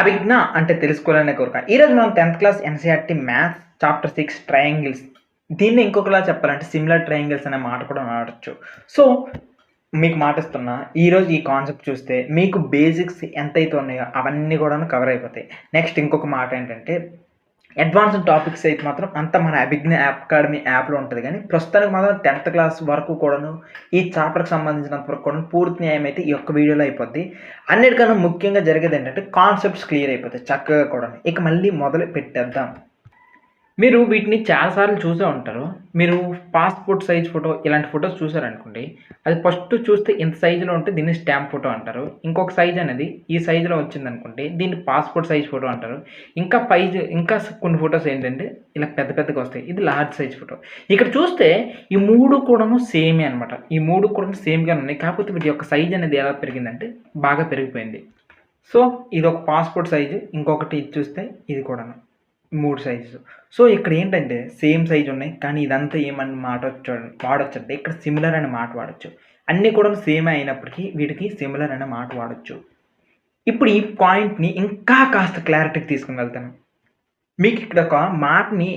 అభిజ్ఞ అంటే తెలుసుకోవాలనే కోరిక. ఈరోజు మనం 10th class NCERT maths chapter 6 triangles. దీన్ని ఇంకొకలా చెప్పాలంటే సిమిలర్ ట్రయాంగిల్స్ అనే మాట కూడా వాడొచ్చు. సో, మీకు మాటిస్తున్నా ఈరోజు ఈ కాన్సెప్ట్ చూస్తే మీకు బేసిక్స్ ఎంతైతే ఉన్నాయో అవన్నీ కూడాను కవర్ అయిపోతాయి. నెక్స్ట్ ఇంకొక మాట ఏంటంటే అడ్వాన్స్డ్ టాపిక్స్ అయితే మాత్రం అంతా మన అభిజ్ఞ అకాడమీ యాప్‌లో ఉంటది గానీ, ప్రస్తుతానికి మాత్రం 10th క్లాస్ వరకు కూడాను ఈ చాప్టర్‌కి సంబంధించినంత వరకు కూడాను పూర్తి న్యాయం అయితే ఈ యొక్క వీడియోలో అయిపోద్ది. అన్నిటికన్నా ముఖ్యంగా జరిగేదేంటంటే కాన్సెప్ట్స్ క్లియర్ అయిపోతాయి చక్కగా కూడాను. ఇక మళ్ళీ మొదలు పెట్టేద్దాం. మీరు వీటిని చాలా సార్లు చూసే ఉంటారు. మీరు పాస్‌పోర్ట్ సైజ్ ఫోటో ఇలాంటి ఫోటోస్ చూసారనుకోండి. అది ఫస్ట్ చూస్తే ఇంత సైజులో ఉంటే దీన్ని స్టాంప్ ఫోటో అంటారు. ఇంకొక సైజ్ అనేది ఈ సైజులో వచ్చిందనుకోండి దీన్ని పాస్‌పోర్ట్ సైజ్ ఫోటో అంటారు. ఇంకా కొన్ని ఫోటోస్ ఏంటంటే ఇలా పెద్ద పెద్దగా వస్తాయి. ఇది లార్జ్ సైజ్ ఫోటో. ఇక్కడ చూస్తే ఈ 3 కూడాను సేమే అనమాట. ఈ 3 కూడా సేమ్‌గానే ఉన్నాయి. కాకపోతే వీటి యొక్క సైజ్ అనేది ఎలా పెరిగిందంటే బాగా పెరిగిపోయింది. సో, ఇదొక పాస్‌పోర్ట్ సైజు. ఇంకొకటి ఇది చూస్తే ఇది కూడాను. 3 సైజెస్. సో, ఇక్కడేంటంటే సేమ్ సైజ్ ఉన్నాయి. కానీ ఇదంతా ఏమని వాడొచ్చంటే ఇక్కడ సిమిలర్ అనే మాట వాడొచ్చు. అన్నీ కూడా సేమే అయినప్పటికీ వీటికి సిమిలర్ అనే మాట వాడొచ్చు. ఇప్పుడు ఈ పాయింట్‌ని ఇంకా కాస్త క్లారిటీకి తీసుకొని వెళ్తాను. మీకు ఇక్కడ ఒక మాటని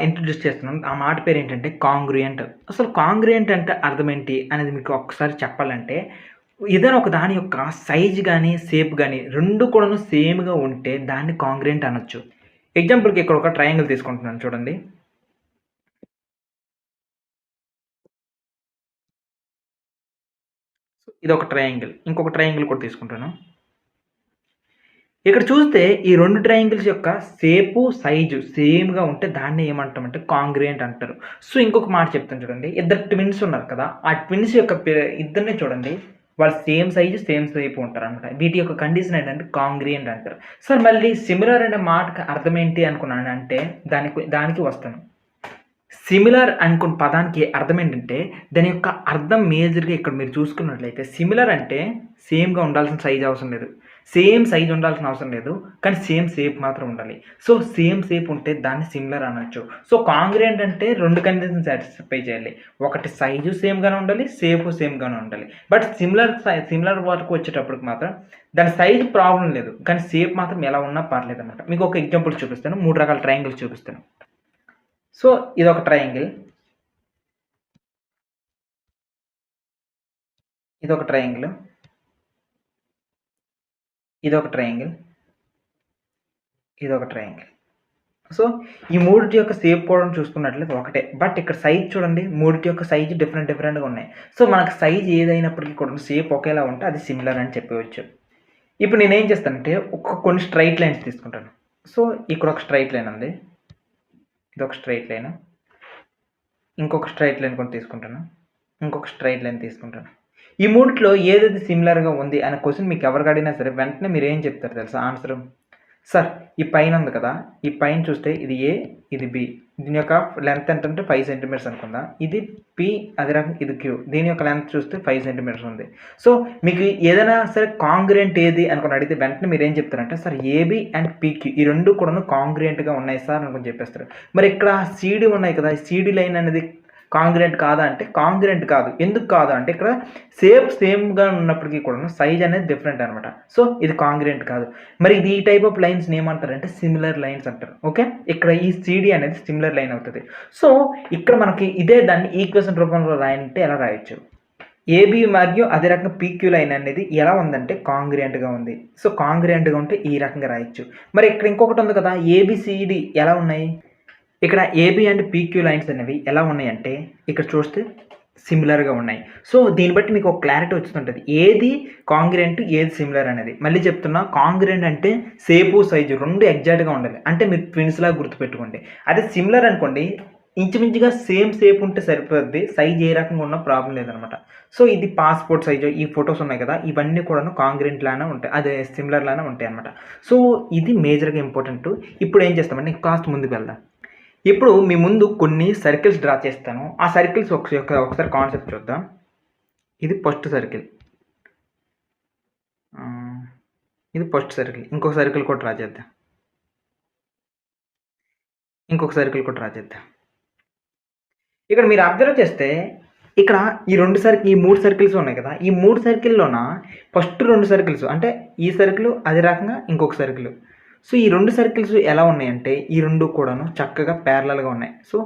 ఇంట్రొడ్యూస్ చేస్తున్నాను. ఆ మాట పేరేంటంటే కాంగ్రుయెంట్. అసలు కాంగ్రుయెంట్ అంటే అర్థం ఏంటి అనేది మీకు ఒక్కసారి చెప్పాలంటే ఏదైనా ఒక దాని యొక్క సైజ్ గాని, షేప్ గాని 2 కూడాను సేమ్‌గా ఉంటే దాన్ని కాంగ్రుయెంట్ అనొచ్చు. ఎగ్జాంపుల్‌కి ఇక్కడ ఒక ట్రయాంగిల్ తీసుకుంటున్నాను చూడండి. ఇదొక ట్రయాంగిల్. ఇంకొక ట్రయాంగిల్ కూడా తీసుకుంటాను. ఇక్కడ చూస్తే ఈ 2 ట్రయాంగిల్స్ యొక్క షేపు, సైజు సేమ్‌గా ఉంటే దాన్ని ఏమంటామంటే కాంగ్రుయెంట్ అంటారు. సో, ఇంకొక మాట చెప్తాను చూడండి. ఇద్దరు ట్విన్స్ ఉన్నారు కదా! ఆ ట్విన్స్ యొక్క ఇద్దరిని చూడండి. వాళ్ళు సేమ్ సైజు, సేమ్ షేప్ ఉంటారనమాట. వీటి యొక్క కండిషన్ ఏంటంటే కాంగ్రుయెంట్ అంటారు. సార్ మళ్ళీ సిమిలర్ అనే మాటకి అర్థం ఏంటి అనుకున్నానంటే దానికి వస్తాను. సిమిలర్ అనుకున్న పదానికి అర్థం ఏంటంటే దాని యొక్క అర్థం మేజర్‌గా ఇక్కడ మీరు చూసుకున్నట్లయితే సిమిలర్ అంటే సేమ్‌గా ఉండాల్సిన సైజ్ అవసరం లేదు. సేమ్ సైజ్ ఉండాల్సిన అవసరం లేదు. కానీ సేమ్ షేప్ మాత్రం ఉండాలి. సో, సేమ్ షేప్ ఉంటే దాన్ని సిమిలర్ అనొచ్చు. సో, కాంగ్రుయెంట్ అంటే 2 కండిషన్స్ సాటిస్ఫై చేయాలి. ఒకటి సైజు సేమ్‌గానే ఉండాలి. షేపు సేమ్‌గానే ఉండాలి. బట్ సిమిలర్ వరకు వచ్చేటప్పటికి మాత్రం దాని సైజ్ ప్రాబ్లమ్ లేదు. కానీ షేప్ మాత్రం ఎలా ఉన్నా పర్లేదన్నమాట. మీకు ఒక ఎగ్జాంపుల్ చూపిస్తాను. 3 రకాల ట్రయాంగిల్స్ చూపిస్తాను. సో, ఇదొక ట్రయాంగిల్. ఇదొక ట్రయాంగిల్. ఇదొక ట్రయాంగిల్. ఇదొక ట్రయాంగిల్. సో, ఈ మూడిటి యొక్క షేప్ కూడా చూసుకున్నట్లయితే ఒకటే. బట్ ఇక్కడ సైజ్ చూడండి. మూడిటి యొక్క సైజ్ డిఫరెంట్‌గా ఉన్నాయి. సో, మనకు సైజ్ ఏదైనప్పటికీ కూడా షేప్ ఒకేలా ఉంటే అది సిమిలర్ అని చెప్పవచ్చు. ఇప్పుడు నేనేం చేస్తానంటే కొన్ని స్ట్రెయిట్ లైన్స్ తీసుకుంటాను. సో, ఇక్కడ ఒక స్ట్రెయిట్ లైన్ ఉంది. ఇదొక స్ట్రెయిట్ లైన్. ఇంకొక స్ట్రెయిట్ లైన్ కూడా తీసుకుంటాను. ఇంకొక స్ట్రెయిట్ లైన్ తీసుకుంటాను. ఈ మూడిట్లో ఏదేది సిమిలర్‌గా ఉంది అనే క్వెషన్ మీకు ఎవరికి అడిగినా సరే వెంటనే మీరేం చెప్తారు తెలుసా ఆన్సరు? సార్ ఈ పైన ఉంది కదా! ఈ పైన చూస్తే ఇది ఏ, ఇది బి. దీని యొక్క లెంత్ ఎంతంటే 5 సెంటీమీటర్స్ అనుకుందాం. ఇది పి అదే రకంగా ఇది క్యూ. దీని యొక్క లెంత్ చూస్తే 5 సెంటీమీటర్స్ ఉంది. సో, మీకు ఏదైనా సరే కాంగ్రుయెంట్ ఏది అనుకుని అడిగితే వెంటనే మీరేం చెప్తారంటే సార్ ఏబీ అండ్ పీక్యూ ఈ 2 కూడాను కాంగ్రుయెంట్‌గా ఉన్నాయి సార్ అనుకుని చెప్పేస్తారు. మరి ఇక్కడ సీడీ ఉన్నాయి కదా! సీడీ లైన్ అనేది కాంగ్రుయెంట్ కాదా అంటే కాంగ్రుయెంట్ కాదు. ఎందుకు కాదు అంటే ఇక్కడ షేప్ సేమ్‌గా ఉన్నప్పటికీ కూడాను సైజ్ అనేది డిఫరెంట్ అనమాట. సో, ఇది కాంగ్రుయెంట్ కాదు. మరి ఇది ఈ టైప్ ఆఫ్ లైన్స్‌ని ఏమంటారంటే సిమిలర్ లైన్స్ అంటారు. ఓకే. ఇక్కడ ఈ సీడీ అనేది సిమిలర్ లైన్ అవుతది. సో, ఇక్కడ మనకి ఇదే దాన్ని ఈక్వేషన్ రూపంలో రాయాలంటే ఎలా రాయొచ్చు? ఏబీ మరియు అదే రకంగా పీక్యూ లైన్ అనేది ఎలా ఉందంటే కాంగ్రుయెంట్‌గా ఉంది. సో, కాంగ్రుయెంట్‌గా ఉంటే ఈ రకంగా రాయొచ్చు. మరి ఇక్కడ ఇంకొకటి ఉంది కదా! ఏబీసీడీ ఎలా ఉన్నాయి? ఇక్కడ ఏబీ అండ్ పీక్యూ లైన్స్ అనేవి ఎలా ఉన్నాయంటే ఇక్కడ చూస్తే సిమిలర్‌గా ఉన్నాయి. సో, దీన్ని బట్టి మీకు ఒక క్లారిటీ వచ్చుతుంటది. ఏది కాంగ్రుయెంట్, ఏది సిమిలర్ అనేది. మళ్ళీ చెప్తున్నా కాంగ్రుయెంట్ అంటే షేపు, సైజు 2 ఎగ్జాక్ట్‌గా ఉండాలి. అంటే మీరు ట్విన్స్‌లాగా గుర్తుపెట్టుకోండి. అదే సిమిలర్ అనుకోండి ఇంచుమించుగా సేమ్ షేప్ ఉంటే సరిపోద్ది. సైజ్ ఏ రకంగా ఉన్నా ప్రాబ్లమ్ లేదనమాట. సో, ఇది పాస్‌పోర్ట్ సైజు ఈ ఫోటోస్ ఉన్నాయి కదా! ఇవన్నీ కూడాను కాంగ్రుయెంట్ లానే ఉంటాయి. అదే సిమిలర్ లానే ఉంటాయన్నమాట. సో, ఇది మేజర్‌గా ఇంపార్టెంట్. ఇప్పుడు ఏం చేస్తామంటే కాస్త ముందుకు వెళ్దాం. ఇప్పుడు మీ ముందు కొన్ని సర్కిల్స్ డ్రా చేస్తాను. ఆ సర్కిల్స్ ఒకసారి కాన్సెప్ట్ చూద్దాం. ఇది ఫస్ట్ సర్కిల్. ఇది ఫస్ట్ సర్కిల్. ఇంకొక సర్కిల్ కూడా డ్రా చేద్దాం. ఇంకొక సర్కిల్ కూడా డ్రా చేద్దాం. ఇక్కడ మీరు అబ్జర్వ్ చేస్తే ఇక్కడ ఈ 3 సర్కిల్స్ ఉన్నాయి కదా! ఈ 3 సర్కిల్‌లోన ఫస్ట్ 2 సర్కిల్స్ అంటే ఈ సర్కిల్ అదే రకంగా ఇంకొక సర్కిల్. సో, ఈ 2 సర్కిల్స్ ఎలా ఉన్నాయంటే ఈ 2 కూడాను చక్కగా ప్యారలల్‌గా ఉన్నాయి. సో,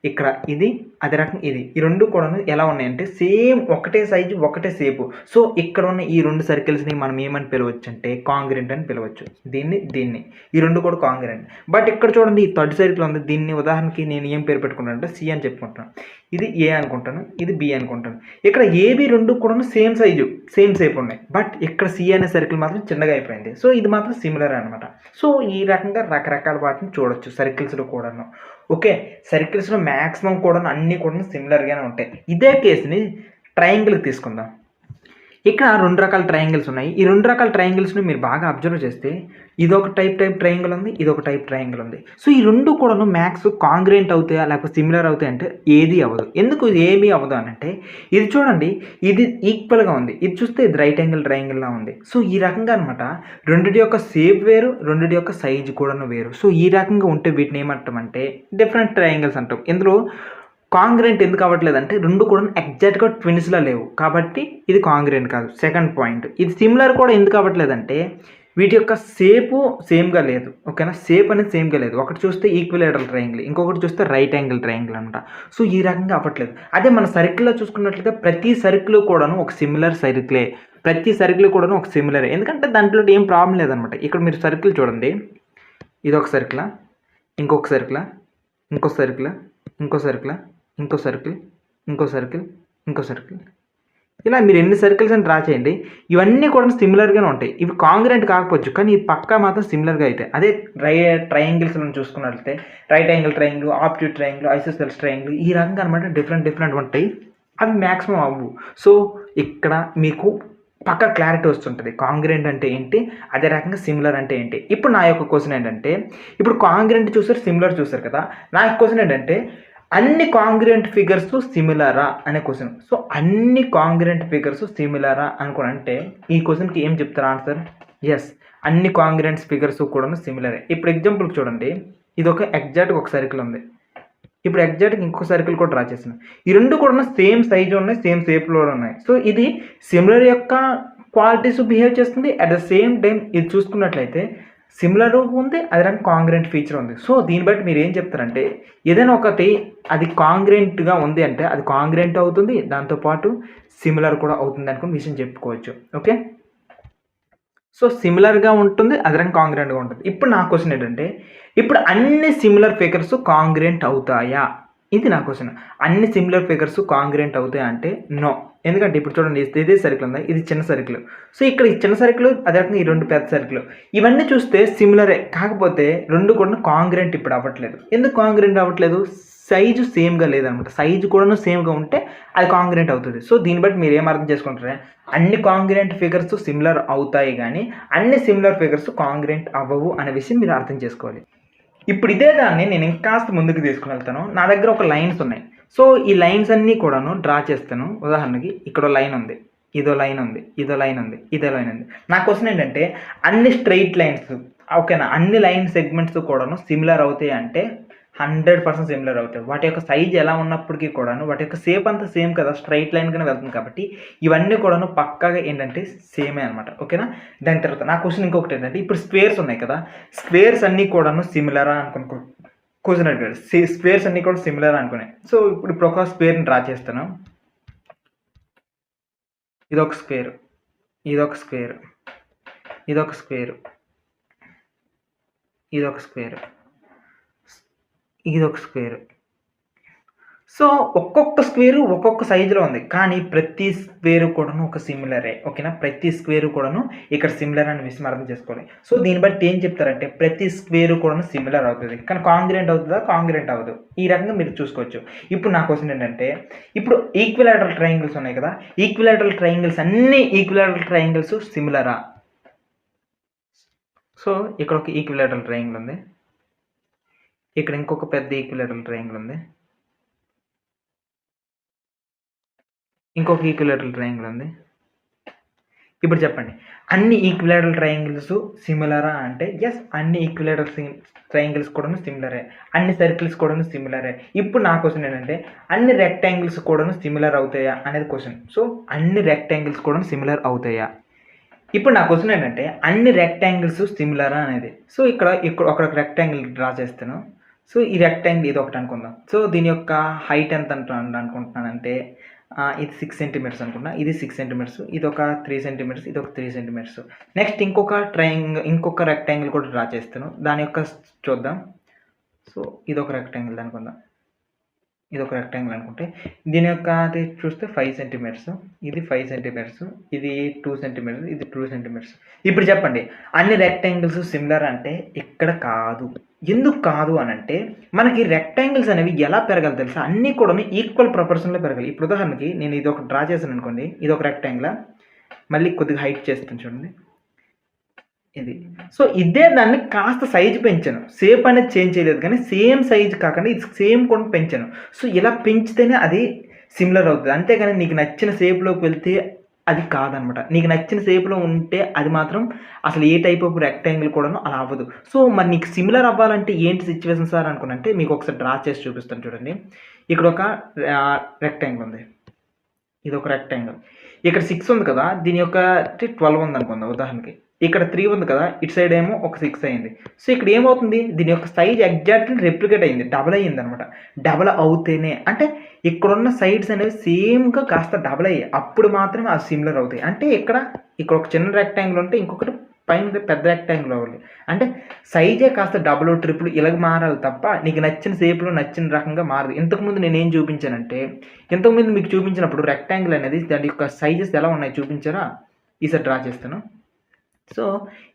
ఇక్కడ ఇది అదే రకంగా ఇది. ఈ 2 కూడాను ఎలా ఉన్నాయంటే సేమ్ ఒకటే సైజు, ఒకటే షేపు. సో, ఇక్కడ ఉన్న ఈ 2 సర్కిల్స్‌ని మనం ఏమని పిలవచ్చంటే కాంగ్రుయెంట్ అని పిలవచ్చు. దీన్ని. ఈ 2 కూడా కాంగ్రుయెంట్. బట్ ఇక్కడ చూడండి ఈ థర్డ్ సర్కిల్ ఉంది. దీన్ని ఉదాహరణకి నేను ఏం పేరు పెట్టుకున్నానంటే సి అని చెప్పుకుంటున్నాను. ఇది ఏ అనుకుంటాను. ఇది బి అనుకుంటాను. ఇక్కడ ఏబి 2 కూడాను సేమ్ సైజు, సేమ్ షేప్ ఉన్నాయి. బట్ ఇక్కడ సి అనే సర్కిల్ మాత్రం చిన్నగా అయిపోయింది. సో, ఇది మాత్రం సిమిలర్ అనమాట. సో, ఈ రకంగా రకరకాల వాటిని చూడొచ్చు సర్కిల్స్‌లో కూడాను. ఓకే. సర్కిల్స్‌లో మాక్సిమం కూడాను అన్నీ కూడాను సిమిలర్‌గానే ఉంటాయి. ఇదే కేస్‌ని ట్రయాంగిల్‌కి తీసుకుందాం. ఇక్కడ 2 రకాల ట్రయాంగిల్స్ ఉన్నాయి. ఈ 2 రకాల ట్రయాంగిల్స్‌ని మీరు బాగా అబ్జర్వ్ చేస్తే ఇదొక టైప్ ట్రయాంగిల్ ఉంది. ఇదొక టైప్ ట్రయాంగిల్ ఉంది. సో, ఈ 2 కూడాను మ్యాక్స్ కాంగ్రుయెంట్ అవుతాయా? లేకపోతే సిమిలర్ అవుతాయా అంటే ఏది అవ్వదు. ఎందుకు ఏమీ అవ్వదు అనంటే ఇది చూడండి ఇది ఈక్వల్‌గా ఉంది. ఇది చూస్తే ఇది రైట్ యాంగిల్ ట్రయాంగిల్‌లా ఉంది. సో, ఈ రకంగా అనమాట రెండిటి యొక్క షేప్ వేరు, రెండిటి యొక్క సైజ్ కూడాను వేరు. సో, ఈ రకంగా ఉంటే వీటిని ఏమంటామంటే డిఫరెంట్ ట్రయాంగిల్స్ అంటాం. ఇందులో కాంగ్రుయెంట్ ఎందుకు అవ్వట్లేదంటే 2 కూడా ఎగ్జాక్ట్‌గా ట్విన్స్‌లా లేవు. కాబట్టి ఇది కాంగ్రుయెంట్ కాదు. Second point. ఇది సిమిలర్ కూడా ఎందుకు అవ్వట్లేదంటే వీటి యొక్క షేపు సేమ్‌గా లేదు. ఓకేనా? షేప్ అనేది సేమ్‌గా లేదు. ఒకటి చూస్తే ఈక్విలేటరల్ ట్రయాంగిల్, ఇంకొకటి చూస్తే రైట్ యాంగిల్ ట్రయాంగిల్ అనమాట. సో, ఈ రకంగా అవ్వట్లేదు. అదే మన సర్కిల్‌లో చూసుకున్నట్లయితే ప్రతి సర్కిల్ కూడాను ఒక సిమిలర్ సర్కిలే. ప్రతి సర్కిల్ కూడాను ఒక సిమిలరే. ఎందుకంటే దాంట్లో ఏం ప్రాబ్లమ్ లేదనమాట. ఇక్కడ మీరు సర్కిల్ చూడండి. ఇదొక సర్కిలా, ఇంకొక సర్కిలా, ఇంకో సర్కిలా, ఇంకో సర్కిలా, ఇంకో సర్కిల్, ఇంకో సర్కిల్, ఇంకో సర్కిల్. ఇలా మీరు ఎన్ని సర్కిల్స్ అని డ్రా చేయండి. ఇవన్నీ కూడా సిమిలర్‌గానే ఉంటాయి. ఇవి కాంగ్రుయెంట్ కాకపోవచ్చు. కానీ ఈ పక్కా మాత్రం సిమిలర్‌గా అయితాయి. అదే ట్రయాంగిల్స్‌లో చూసుకున్నట్లయితే right angle triangle, obtuse triangle, isosceles triangle ఈ రకంగా అనమాట డిఫరెంట్ ఉంటాయి. అవి మాక్సిమం అవ్వవు. సో, ఇక్కడ మీకు పక్కా క్లారిటీ వస్తుంటది. కాంగ్రుయెంట్ అంటే ఏంటి? అదే రకంగా సిమిలర్ అంటే ఏంటి? ఇప్పుడు నా యొక్క క్వెషన్ ఏంటంటే ఇప్పుడు కాంగ్రుయెంట్ చూసారు, సిమిలర్ చూసారు కదా! నా యొక్క క్వెషన్ ఏంటంటే అన్ని కాంగ్రుయెంట్ ఫిగర్స్ సిమిలరా అనే క్వెషన్. సో, అన్ని కాంగ్రుయెంట్ ఫిగర్స్ సిమిలరా అనుకోనంటే ఈ క్వెషన్‌కి ఏం చెప్తారు ఆన్సర్? యెస్. అన్ని కాంగ్రుయెంట్ ఫిగర్స్ కూడాను సిమిలరే. ఇప్పుడు ఎగ్జాంపుల్‌కి చూడండి. ఇదొక ఎగ్జాక్ట్‌గా ఒక సర్కిల్ ఉంది. ఇప్పుడు ఎగ్జాక్ట్‌గా ఇంకో సర్కిల్ కూడా డ్రా చేశాను. ఈ 2 కూడాను సేమ్ సైజ్ ఉన్నాయి, సేమ్ షేప్‌లో ఉన్నాయి. సో, ఇది సిమిలర్ యొక్క క్వాలిటీస్ బిహేవ్ చేస్తుంది. అట్ ద సేమ్ టైమ్ ఇది చూసుకున్నట్లయితే సిమిలర్ ఉంది. అదే రకంగా కాంగ్రుయెంట్ ఫీచర్ ఉంది. సో, దీన్ని బట్టి మీరు ఏం చెప్తారంటే ఏదైనా ఒకటి అది కాంగ్రుయెంట్‌గా ఉంది అంటే అది కాంగ్రుయెంట్ అవుతుంది. దాంతో పాటు సిమిలర్ కూడా అవుతుంది అనుకుని విషయం చెప్పుకోవచ్చు. ఓకే. సో, సిమిలర్‌గా ఉంటుంది. అదే రకంగా కాంగ్రుయెంట్‌గా ఉంటుంది. ఇప్పుడు నా క్వెషన్ ఏంటంటే ఇప్పుడు అన్ని సిమిలర్ ఫిగర్స్ కాంగ్రుయెంట్ అవుతాయా? ఇది నా క్వెషన్. అన్ని సిమిలర్ ఫిగర్స్ కాంగ్రుయెంట్ అవుతాయా అంటే నో. ఎందుకంటే ఇప్పుడు చూడండి ఇదే సర్కిల్ ఉంది. ఇది చిన్న సర్కిల్. సో, ఇక్కడ ఈ చిన్న సర్కిల్ అదే రకంగా ఈ 2 పెద్ద సర్కిల్. ఇవన్నీ చూస్తే సిమిలరే. కాకపోతే 2 కూడా కాంగ్రుయెంట్ ఇప్పుడు అవ్వట్లేదు. ఎందుకు కాంగ్రుయెంట్ అవ్వట్లేదు? సైజు సేమ్‌గా లేదనమాట. సైజు కూడాను సేమ్‌గా ఉంటే అది కాంగ్రుయెంట్ అవుతది. సో, దీన్ని బట్టి మీరు ఏం అర్థం చేసుకుంటారు? అన్ని కాంగ్రుయెంట్ ఫిగర్స్ సిమిలర్ అవుతాయి గానీ అన్ని సిమిలర్ ఫిగర్స్ కాంగ్రుయెంట్ అవ్వవు అనే విషయం మీరు అర్థం చేసుకోవాలి. ఇప్పుడు ఇదే దాన్ని నేను ఇంకాస్త ముందుకు తీసుకువెళ్తాను. నా దగ్గర ఒక లైన్స్ ఉన్నాయి. సో, ఈ లైన్స్ అన్నీ కూడాను డ్రా చేస్తాను. ఉదాహరణకి ఇక్కడో లైన్ ఉంది. ఇదో లైన్ ఉంది. ఇదో లైన్ ఉంది. ఇదో లైన్ ఉంది. నా క్వెషన్ ఏంటంటే అన్ని స్ట్రెయిట్ లైన్స్ ఓకేనా? అన్ని లైన్ సెగ్మెంట్స్ కూడాను సిమిలర్ అవుతాయి అంటే 100% సిమిలర్ అవుతాయి. వాటి యొక్క సైజ్ ఎలా ఉన్నప్పటికీ కూడాను వాటి యొక్క షేప్ అంతా సేమ్ కదా! స్ట్రెయిట్ లైన్‌గానే వెళ్తుంది కాబట్టి ఇవన్నీ కూడాను పక్కాగా ఏంటంటే సేమే అనమాట. ఓకేనా? దాని తర్వాత నా క్వెషన్ ఇంకొకటి ఏంటంటే ఇప్పుడు స్క్వేర్స్ ఉన్నాయి కదా! స్క్వేర్స్ అన్నీ కూడాను సిమిలరా అనుకుని క్వెషన్ అడిగాడు. స్క్వేర్స్ అన్నీ కూడా సిమిలర్ అనుకున్నాయి. సో, ఇప్పుడు ఒక స్క్వేర్‌ని డ్రా చేస్తాను. ఇదొక స్క్వేర్. ఇదొక స్క్వేర్. ఇదొక స్క్వేర్. ఇదొక స్క్వేర్. ఇదొక స్క్వేర్. సో, ఒక్కొక్క స్క్వేరు ఒక్కొక్క సైజులో ఉంది. కానీ ప్రతి స్క్వేరు కూడాను ఒక సిమిలరే. ఓకేనా? ప్రతి స్క్వేరు కూడాను ఇక్కడ సిమిలర్ అనే విషయం అర్థం చేసుకోవాలి. సో, దీన్ని బట్టి ఏం చెప్తారంటే ప్రతి స్క్వేరు కూడాను సిమిలర్ అవుతది. కానీ కాంగ్రుయెంట్ అవుతదా? కాంగ్రుయెంట్ అవ్వదు. ఈ రకంగా మీరు చూసుకోవచ్చు. ఇప్పుడు నా క్వెషన్ ఏంటంటే ఇప్పుడు ఈక్విలేటరల్ ట్రయాంగిల్స్ ఉన్నాయి కదా! ఈక్విలేటరల్ ట్రయాంగిల్స్ అన్ని ఈక్విలేటరల్ ట్రయాంగిల్స్ సిమిలరా? సో, ఇక్కడ ఒక ఈక్విలేటరల్ ట్రయాంగిల్ ఉంది. ఇక్కడ ఇంకొక పెద్ద ఈక్విలేటరల్ ట్రయాంగిల్ ఉంది. ఇంకొక ఈక్విలేటరల్ ట్రయాంగిల్ ఉంది. ఇప్పుడు చెప్పండి. అన్ని ఈక్విలేటరల్ ట్రయాంగిల్స్ సిమిలరా అంటే యెస్, అన్ని ఈక్విలేటరల్ ట్రయాంగిల్స్ కూడాను సిమిలరే. అన్ని సర్కిల్స్ కూడాను సిమిలరే. ఇప్పుడు నా క్వెషన్ ఏంటంటే అన్ని రెక్టాంగిల్స్ కూడాను సిమిలర్ అవుతాయా అనేది క్వెషన్. సో అన్ని రెక్టాంగిల్స్ కూడాను సిమిలర్ అవుతాయా? ఇప్పుడు నా క్వెషన్ ఏంటంటే అన్ని రెక్టాంగిల్స్ సిమిలరా అనేది. సో ఇక్కడ ఒక రెక్టాంగిల్ డ్రా చేస్తాను. సో ఈ రెక్టాంగిల్ ఇది ఒకటి అనుకుందాం. సో దీని యొక్క హైట్ ఎంత అనుకుంటున్నానంటే ఇది 6 సెంటీమీటర్స్ అనుకున్నా. ఇది 6 సెంటీమీటర్స్, ఇది ఒక 3 సెంటీమీటర్స్, ఇది ఒక 3 సెంటీమీటర్స్. నెక్స్ట్ ఇంకొక రెక్టాంగిల్ కూడా డ్రా చేస్తాను. దాని యొక్క చూద్దాం. సో ఇది ఒక రెక్టాంగిల్ అనుకుందాం. ఇది ఒక రెక్టాంగిల్ అనుకుంటే దీని యొక్క అది చూస్తే 5 సెంటీమీటర్స్, ఇది 5 సెంటీమీటర్స్, ఇది 2 సెంటీమీటర్స్, ఇది 2 సెంటీమీటర్స్. ఇప్పుడు చెప్పండి అన్ని రెక్టాంగిల్స్ సిమిలర్ అంటే ఇక్కడ కాదు. ఎందుకు కాదు అని అంటే మనకి రెక్టాంగిల్స్ అనేవి ఎలా పెరగాలి తెలుసా? అన్నీ కూడా ఈక్వల్ ప్రపోర్షన్లో పెరగాలి. ఇప్పుడు ఉదాహరణకి నేను ఇది ఒక డ్రా చేశాను అనుకోండి, ఇది ఒక రెక్టాంగిల్, మళ్ళీ కొద్దిగా హైట్ చేస్తాను చూడండి ఇది. సో ఇదే దాన్ని కాస్త సైజు పెంచాను. షేప్ అనేది చేంజ్ చేయలేదు కానీ సేమ్ సైజు కాకుండా ఇది సేమ్ కూడా పెంచాను. సో ఇలా పెంచితేనే అది సిమిలర్ అవుతుంది. అంతేగాని నీకు నచ్చిన షేప్లోకి వెళ్తే అది కాదనమాట. నీకు నచ్చిన షేప్లో ఉంటే అది మాత్రం అసలు ఏ టైప్ ఆఫ్ రెక్టాంగిల్ కూడాను అలా అవ్వదు. సో మరి నీకు సిమిలర్ అవ్వాలంటే ఏంటి సిచ్యువేషన్ సార్ అనుకున్నంటే మీకు ఒకసారి డ్రా చేసి చూపిస్తాను చూడండి. ఇక్కడ ఒక రెక్టాంగిల్ ఉంది, ఇది ఒక రెక్టాంగిల్. ఇక్కడ 6 ఉంది కదా, దీని యొక్క 12 ఉంది అనుకుందాం ఉదాహరణకి. ఇక్కడ 3 ఉంది కదా, ఇటు సైడ్ ఏమో ఒక 6 అయింది. సో ఇక్కడ ఏమవుతుంది, దీని యొక్క సైజ్ ఎగ్జాక్ట్లీ రెప్లికేట్ అయింది, డబల్ అయ్యింది అనమాట. డబల్ అవుతేనే అంటే ఇక్కడున్న సైడ్స్ అనేవి సేమ్గా కాస్త డబల్ అయ్యాయి, అప్పుడు మాత్రమే అది సిమిలర్ అవుతాయి. అంటే ఇక్కడ ఒక చిన్న రెక్టాంగిల్ ఉంటే ఇంకొకటి పైన పెద్ద రెక్టాంగిల్ అవ్వాలి. అంటే సైజే కాస్త డబుల్ ట్రిపుల్ ఇలాగ మారాలి తప్ప నీకు నచ్చిన షేప్లో నచ్చిన రకంగా మారదు. ఇంతకుముందు నేనేం చూపించానంటే ఇంతకుముందు మీకు చూపించినప్పుడు రెక్టాంగిల్ అనేది దాని యొక్క సైజెస్ ఎలా ఉన్నాయి చూపించారా? ఈసారి డ్రా చేస్తాను. సో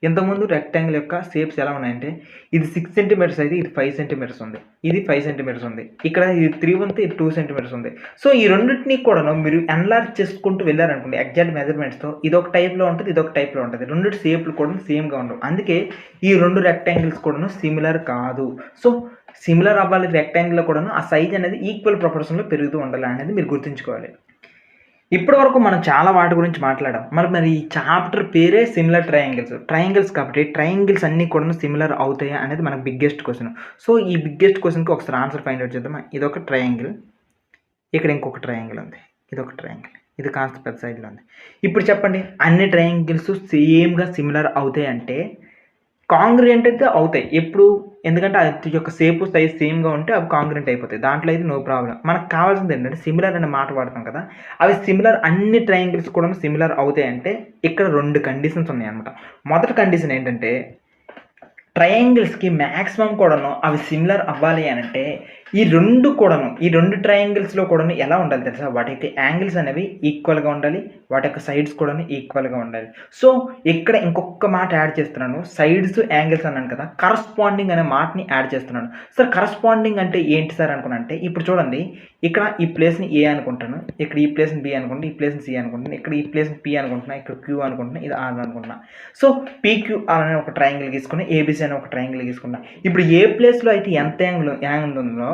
ఇంతకుముందు రెక్టాంగిల్ యొక్క షేప్స్ ఎలా ఉన్నాయంటే ఇది 6 సెంటీమీటర్స్ అయితే ఇది 5 సెంటీమీటర్స్ ఉంది, ఇది 5 సెంటీమీటర్స్ ఉంది, ఇక్కడ ఇది 3 ఉంది, ఇది 2 సెంటీమీటర్స్ ఉంది. సో ఈ రెండింటినీ కూడా మీరు ఎన్లార్జ్ చేసుకుంటూ వెళ్ళారనుకోండి ఎగ్జాక్ట్ మెజర్మెంట్స్తో, ఇది ఒక టైప్లో ఉంటుంది, ఇది ఒక టైప్లో ఉంటుంది. రెండింటి షేప్లు కూడా సేమ్గా ఉండవు. అందుకే ఈ రెండు రెక్టాంగిల్స్ కూడా సిమిలర్ కాదు. సో సిమిలర్ అవ్వాలి రెక్టాంగిల్లో కూడా ఆ సైజ్ అనేది ఈక్వల్ ప్రపోర్షన్లో పెరుగుతూ ఉండాలి అనేది మీరు గుర్తుంచుకోవాలి. ఇప్పటి వరకు మనం చాలా వాటి గురించి మాట్లాడాం. మరి ఈ చాప్టర్ పేరే సిమిలర్ ట్రయాంగిల్స్ కాబట్టి ట్రయాంగిల్స్ అన్నీ కూడా సిమిలర్ అవుతాయా అనేది మనకు బిగ్గెస్ట్ క్వశ్చన్. సో ఈ బిగ్గెస్ట్ క్వశ్చన్కి ఒకసారి ఆన్సర్ ఫైండ్ అవుట్ చేద్దాం. ఇది ఒక ట్రయాంగిల్, ఇక్కడ ఇంకొక ట్రయాంగిల్ ఉంది, ఇది ఒక ట్రయాంగిల్, ఇది కాస్త పెద్ద సైజులో ఉంది. ఇప్పుడు చెప్పండి అన్ని ట్రయాంగిల్స్ సేమ్గా సిమిలర్ అవుతాయి అంటే కాంగ్రుయెంట్ అయితే అవుతాయి ఎప్పుడు, ఎందుకంటే అది యొక్క షేప్ సైజ్ సేమ్గా ఉంటే అవి కాంగ్రుయెంట్ అయిపోతాయి, దాంట్లో అయితే నో ప్రాబ్లం. మనకు కావాల్సింది ఏంటంటే సిమిలర్ అనే మాట వాడతాం కదా, అవి సిమిలర్ అన్ని ట్రయాంగిల్స్ కూడా సిమిలర్ అవుతాయి అంటే ఇక్కడ 2 కండిషన్స్ ఉన్నాయి అనమాట. మొదటి కండిషన్ ఏంటంటే ట్రయాంగిల్స్కి మ్యాక్సిమం కూడాను అవి సిమిలర్ అవ్వాలి అని అంటే ఈ రెండు ట్రయాంగిల్స్లో కూడాను ఎలా ఉండాలి తెలుసా? వాటి యొక్క యాంగిల్స్ అనేవి ఈక్వల్గా ఉండాలి, వాటి యొక్క సైడ్స్ కూడా ఈక్వల్గా ఉండాలి. సో ఇక్కడ ఇంకొక మాట యాడ్ చేస్తున్నాను, సైడ్స్ యాంగిల్స్ అన్నాను కదా, కరస్పాండింగ్ అనే మాటని యాడ్ చేస్తున్నాను. సార్ కరస్పాండింగ్ అంటే ఏంటి సార్ అనుకున్నానంటే ఇప్పుడు చూడండి, ఇక్కడ ఈ ప్లేస్ని ఏ అనుకుంటాను, ఇక్కడ ఈ ప్లేస్ని బి అనుకుంటాను, ఈ ప్లేస్ని సి అనుకుంటాను, ఇక్కడ ఈ ప్లేస్ని పి అనుకుంటున్నా, ఇక్కడ క్యూ అనుకుంటున్నా, ఇది ఆర్ అనుకుంటున్నా. సో పీక్యూఆర్ అనే ఒక ట్రయాంగిల్ తీసుకుని ఏబిసి అనే ఒక ట్రయాంగిల్ తీసుకున్నా. ఇప్పుడు ఏ ప్లేస్లో అయితే ఎంత యాంగిల్ ఉందో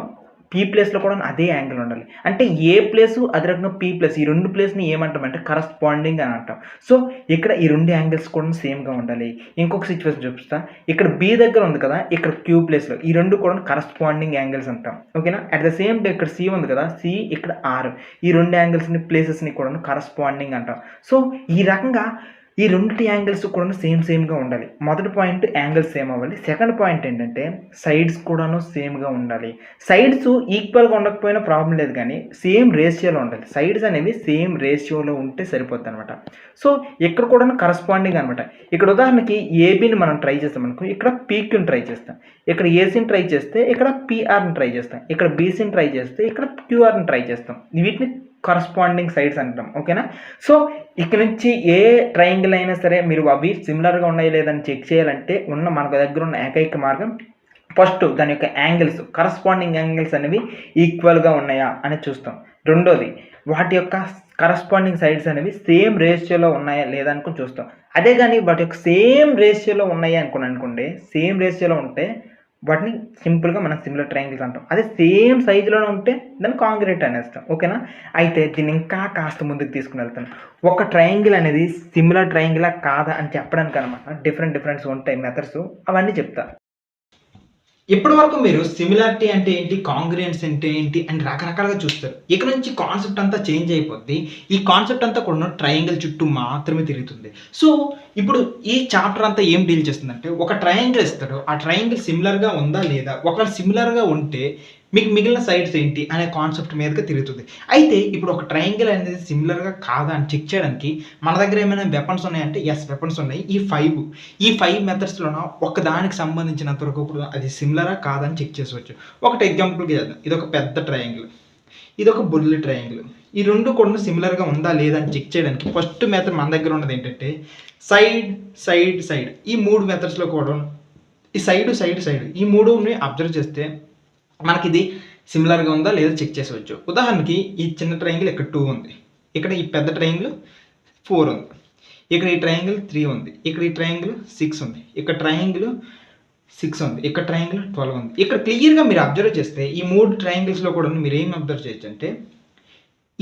పీ ప్లేస్లో కూడా అదే యాంగిల్ ఉండాలి. అంటే ఏ ప్లేసు అదే రకంగా పీ ప్లేస్, ఈ రెండు ప్లేస్ని ఏమంటామంటే కరస్పాండింగ్ అని అంటాం. సో ఇక్కడ ఈ రెండు యాంగిల్స్ కూడా సేమ్గా ఉండాలి. ఇంకొక సిచ్యువేషన్ చూపిస్తా, ఇక్కడ బి దగ్గర ఉంది కదా, ఇక్కడ క్యూ ప్లేస్లో ఈ రెండు కూడా కరస్పాండింగ్ యాంగిల్స్ అంటాం, ఓకేనా? అట్ ద సేమ్ డే ఇక్కడ సి ఉంది కదా, సి ఇక్కడ ఆర్, ఈ రెండు యాంగిల్స్ని ప్లేసెస్ని కూడా కరస్పాండింగ్ అంటాం. సో ఈ రకంగా ఈ రెండు యాంగిల్స్ కూడా సేమ్గా ఉండాలి. మొదటి పాయింట్ యాంగిల్స్ సేమ్ అవ్వాలి. సెకండ్ పాయింట్ ఏంటంటే సైడ్స్ కూడాను సేమ్గా ఉండాలి. సైడ్స్ ఈక్వల్గా ఉండకపోయినా ప్రాబ్లం లేదు కానీ సేమ్ రేషియోలో ఉండాలి. సైడ్స్ అనేవి సేమ్ రేషియోలో ఉంటే సరిపోతుంది అనమాట. సో ఇక్కడ కూడా కరస్పాండింగ్ అనమాట. ఇక్కడ ఉదాహరణకి ఏబీని మనం ట్రై చేస్తాం అనుకో, ఇక్కడ పీక్యూని ట్రై చేస్తాం, ఇక్కడ ఏసీని ట్రై చేస్తే ఇక్కడ పీఆర్ని ట్రై చేస్తాం, ఇక్కడ బీసీని ట్రై చేస్తే ఇక్కడ క్యూఆర్ని ట్రై చేస్తాం. వీటిని కరస్పాండింగ్ సైడ్స్ అంటాం, ఓకేనా? సో ఇక్కడ నుంచి ఏ ట్రయాంగిల్ అయినా సరే మీరు అవి సిమిలర్గా ఉన్నాయి లేదని చెక్ చేయాలంటే మన దగ్గర ఉన్న ఏకైక మార్గం ఫస్ట్ దాని యొక్క యాంగిల్స్, కరస్పాండింగ్ యాంగిల్స్ అనేవి ఈక్వల్గా ఉన్నాయా అని చూస్తాం. రెండోది వాటి యొక్క కరస్పాండింగ్ సైడ్స్ అనేవి సేమ్ రేషియోలో ఉన్నాయా లేదా అనుకుని చూస్తాం. అదే కానీ వాటి యొక్క సేమ్ రేషియోలో ఉన్నాయా అనుకోండి, సేమ్ రేషియోలో ఉంటే వాటిని సింపుల్గా మనం సిమిలర్ ట్రయాంగిల్స్ అంటాం. అదే సేమ్ సైజులోనే ఉంటే దాన్ని కాంగ్రుయెంట్ అనేస్తాం. ఓకేనా? అయితే దీన్ని ఇంకా కాస్త ముందుకు తీసుకుని వెళ్తాను. ఒక ట్రయాంగిల్ అనేది సిమిలర్ ట్రయాంగిలా కాదా అని చెప్పడానికి అనమాట డిఫరెంట్స్ ఉంటాయి మెథడ్స్, అవన్నీ చెప్తా. ఇప్పటి వరకు మీరు సిమిలారిటీ అంటే ఏంటి, కాంగ్రుయెన్స్ అంటే ఏంటి అని రకరకాలుగా చూస్తారు. ఇక నుంచి కాన్సెప్ట్ అంతా చేంజ్ అయిపోద్ది. ఈ కాన్సెప్ట్ అంతా కూడా ట్రయాంగిల్ చుట్టూ మాత్రమే తిరుగుతుంది. సో ఇప్పుడు ఈ చాప్టర్ అంతా ఏం డీల్ చేస్తుందంటే, ఒక ట్రయాంగిల్ ఇస్తాడు, ఆ ట్రయాంగిల్ సిమిలర్గా ఉందా లేదా, ఒకవేళ సిమిలర్గా ఉంటే మీకు మిగిలిన సైడ్స్ ఏంటి అనే కాన్సెప్ట్ మీదగా తిరుగుతుంది. అయితే ఇప్పుడు ఒక ట్రయాంగిల్ అనేది సిమిలర్గా కాదా అని చెక్ చేయడానికి మన దగ్గర ఏమైనా వెపన్స్ ఉన్నాయంటే ఎస్, వెపన్స్ ఉన్నాయి. ఈ ఫైవ్ మెథడ్స్లోన ఒకదానికి సంబంధించినంత వరకు ఇప్పుడు అది సిమిలరా కాదని చెక్ చేసుకోవచ్చు. ఒకటి ఎగ్జాంపుల్కి చేద్దాం. ఇది ఒక పెద్ద ట్రయాంగిల్, ఇది ఒక బుల్లి ట్రయాంగిల్. ఈ రెండు కూడా సిమిలర్గా ఉందా లేదా అని చెక్ చేయడానికి ఫస్ట్ మెథడ్ మన దగ్గర ఉన్నది ఏంటంటే సైడ్. ఈ మూడు మెథడ్స్లో కూడా ఈ సైడ్ ఈ మూడుని అబ్జర్వ్ చేస్తే మనకి ఇది సిమిలర్గా ఉందా లేదా చెక్ చేసేవచ్చు. ఉదాహరణకి ఈ చిన్న ట్రయాంగిల్ ఇక్కడ 2 ఉంది, ఇక్కడ ఈ పెద్ద ట్రయాంగిల్ 4 ఉంది, ఇక్కడ ఈ ట్రయాంగిల్ 3 ఉంది, ఇక్కడ ఈ ట్రయాంగిల్ 6 ఉంది, ఇక్కడ ట్రయాంగిల్ 6 ఉంది, ఇక్కడ ట్రయాంగిల్ 12 ఉంది. ఇక్కడ క్లియర్గా మీరు అబ్జర్వ్ చేస్తే ఈ మూడు ట్రయాంగిల్స్లో కూడా మీరు ఏం అబ్జర్వ్ చేయొచ్చు అంటే,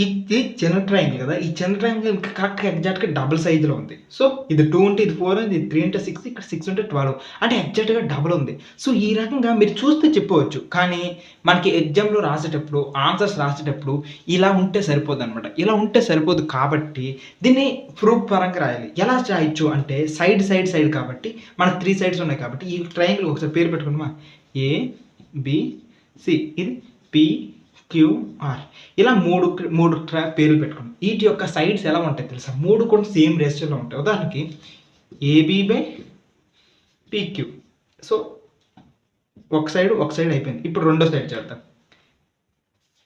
ఇది చిన్న ట్రయాంగిల్ కదా, ఈ చిన్న ట్రయాంగిల్ కరెక్ట్గా ఎగ్జాక్ట్గా డబుల్ సైజులో ఉంది. సో ఇది 2 ఉంటే ఇది 4 ఉంది, ఇది 3 ఉంటే 6, ఇక్కడ 6 ఉంటే 12, అంటే ఎగ్జాక్ట్గా డబుల్ ఉంది. సో ఈ రకంగా మీరు చూస్తే చెప్పవచ్చు. కానీ మనకి ఎగ్జామ్లో రాసేటప్పుడు, ఆన్సర్స్ రాసేటప్పుడు ఇలా ఉంటే సరిపోదు అనమాట. ఇలా ఉంటే సరిపోదు కాబట్టి దీన్ని ప్రూఫ్ పరంగా రాయాలి. ఎలా రాయొచ్చు అంటే సైడ్ కాబట్టి మనకు 3 సైడ్స్ ఉన్నాయి కాబట్టి ఈ ట్రయాంగిల్ ఒకసారి పేరు పెట్టుకున్నామా, ABC, ఇది PQR, ఇలా మూడు పేర్లు పెట్టుకున్నాం. వీటి యొక్క సైడ్స్ ఎలా ఉంటాయి తెలుసా, మూడు కూడా సేమ్ రేషియోలో ఉంటాయి. ఉదాహరణకి AB/PQ. సో ఒక సైడ్ అయిపోయింది. ఇప్పుడు రెండో సైడ్ చేద్దాం,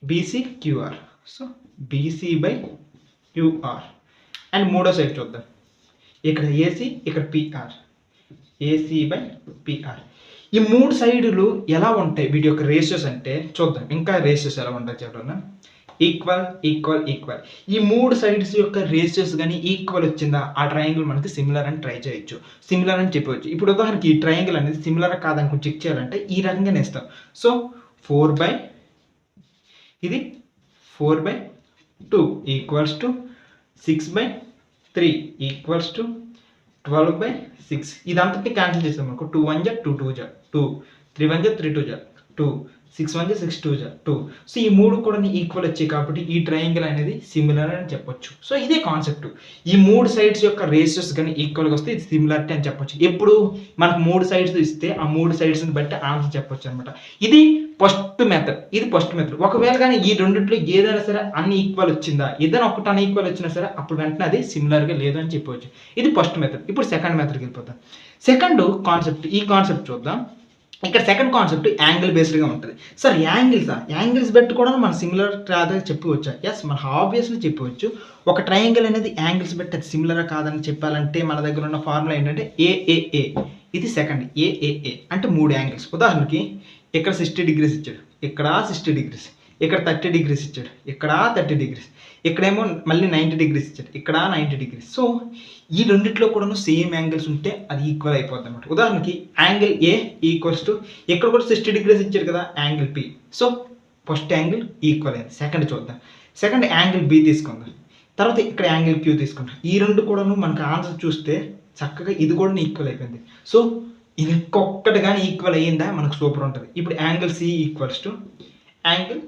BCQR. So BC/QR. అండ్ మూడో సైడ్ చూద్దాం, ఇక్కడ AC, ఇక్కడ PR, AC/PR. ఈ మూడు సైడులు ఎలా ఉంటాయి వీటి యొక్క రేషియోస్ అంటే చూద్దాం. ఇంకా రేషియోస్ ఎలా ఉంటాయి చెప్పడం, ఈక్వల్. ఈ మూడు సైడ్స్ యొక్క రేషియోస్ కానీ ఈక్వల్ వచ్చిందా ఆ ట్రయాంగిల్ మనకి సిమిలర్ అని ట్రై చేయొచ్చు, సిమిలర్ అని చెప్పవచ్చు. ఇప్పుడు ఉదాహరణకి ఈ ట్రయాంగిల్ అనేది సిమిలర్ కాదని చెక్ చేయాలంటే ఈ రకంగానే ఇస్తాం. So 4/2 equals to 6/3 equals to 12/6. ఇదంతా క్యాన్సిల్ చేస్తాం మనకు 2 1 2 2 2, 3 1 3 2 2, 6 1 6 2 2. సో ఈ మూడు కూడా ఈక్వల్ వచ్చాయి కాబట్టి ఈ ట్రయాంగిల్ అనేది సిమిలర్ అని చెప్పొచ్చు. సో ఇదే కాన్సెప్ట్. ఈ మూడు సైడ్స్ యొక్క రేషియోస్ కానీ ఈక్వల్గా వస్తే ఇది సిమిలారిటీ అని చెప్పొచ్చు. ఎప్పుడు మనకు మూడు సైడ్స్ ఇస్తే ఆ మూడు సైడ్స్ని బట్టి ఆన్సర్ చెప్పొచ్చు అనమాట. ఇది ఫస్ట్ మెథడ్. ఒకవేళ కానీ ఈ రెండిట్లో ఏదైనా సరే అన్ని ఈక్వల్ వచ్చిందా, ఏదైనా ఒకటి అన్ ఈక్వల్ వచ్చినా సరే అప్పుడు వెంటనే అది సిమిలర్గా లేదు అని చెప్పవచ్చు. ఇది ఫస్ట్ మెథడ్. ఇప్పుడు సెకండ్ మెథడ్కి వెళ్ళిపోతాం. సెకండ్ కాన్సెప్ట్, ఈ కాన్సెప్ట్ చూద్దాం. ఇక్కడ సెకండ్ కాన్సెప్ట్ యాంగిల్ బేస్డ్గా ఉంటుంది. సార్ యాంగిల్స్ బట్టి కూడా మనం సిమిలర్ కాదని చెప్పవచ్చా? ఎస్, మనం ఆబ్వియస్లీ చెప్పవచ్చు. ఒక ట్రయాంగిల్ అనేది యాంగిల్స్ బట్టి అది సిమిలర్ కాదని చెప్పాలంటే మన దగ్గర ఉన్న ఫార్ములా ఏంటంటే AAA. ఇది సెకండ్ AAA అంటే మూడు యాంగిల్స్. ఉదాహరణకి ఇక్కడ 60 degrees ఇచ్చాడు, ఇక్కడ 60 degrees, ఇక్కడ 30 degrees ఇచ్చాడు, ఇక్కడ 30 degrees, ఇక్కడేమో మళ్ళీ 90 degrees ఇచ్చాడు, ఇక్కడ 90 degrees. సో ఈ రెండిట్లో కూడా సేమ్ యాంగిల్స్ ఉంటే అది ఈక్వల్ అయిపోద్ది అనమాట. ఉదాహరణకి యాంగిల్ A ఈక్వల్స్ టు ఇక్కడ కూడా 60 degrees ఇచ్చాడు కదా, angle P. So first angle equal అయింది. సెకండ్ చూద్దాం. సెకండ్ యాంగిల్ B తీసుకుందాం, తర్వాత ఇక్కడ యాంగిల్ Q తీసుకుంటాం. ఈ రెండు కూడా మనకు ఆన్సర్ చూస్తే చక్కగా ఇది కూడా ఈక్వల్ అయిపోయింది. సో ఇంకొకటి కానీ ఈక్వల్ అయ్యిందా మనకు సూపర్ ఉంటుంది. ఇప్పుడు angle C equals to angle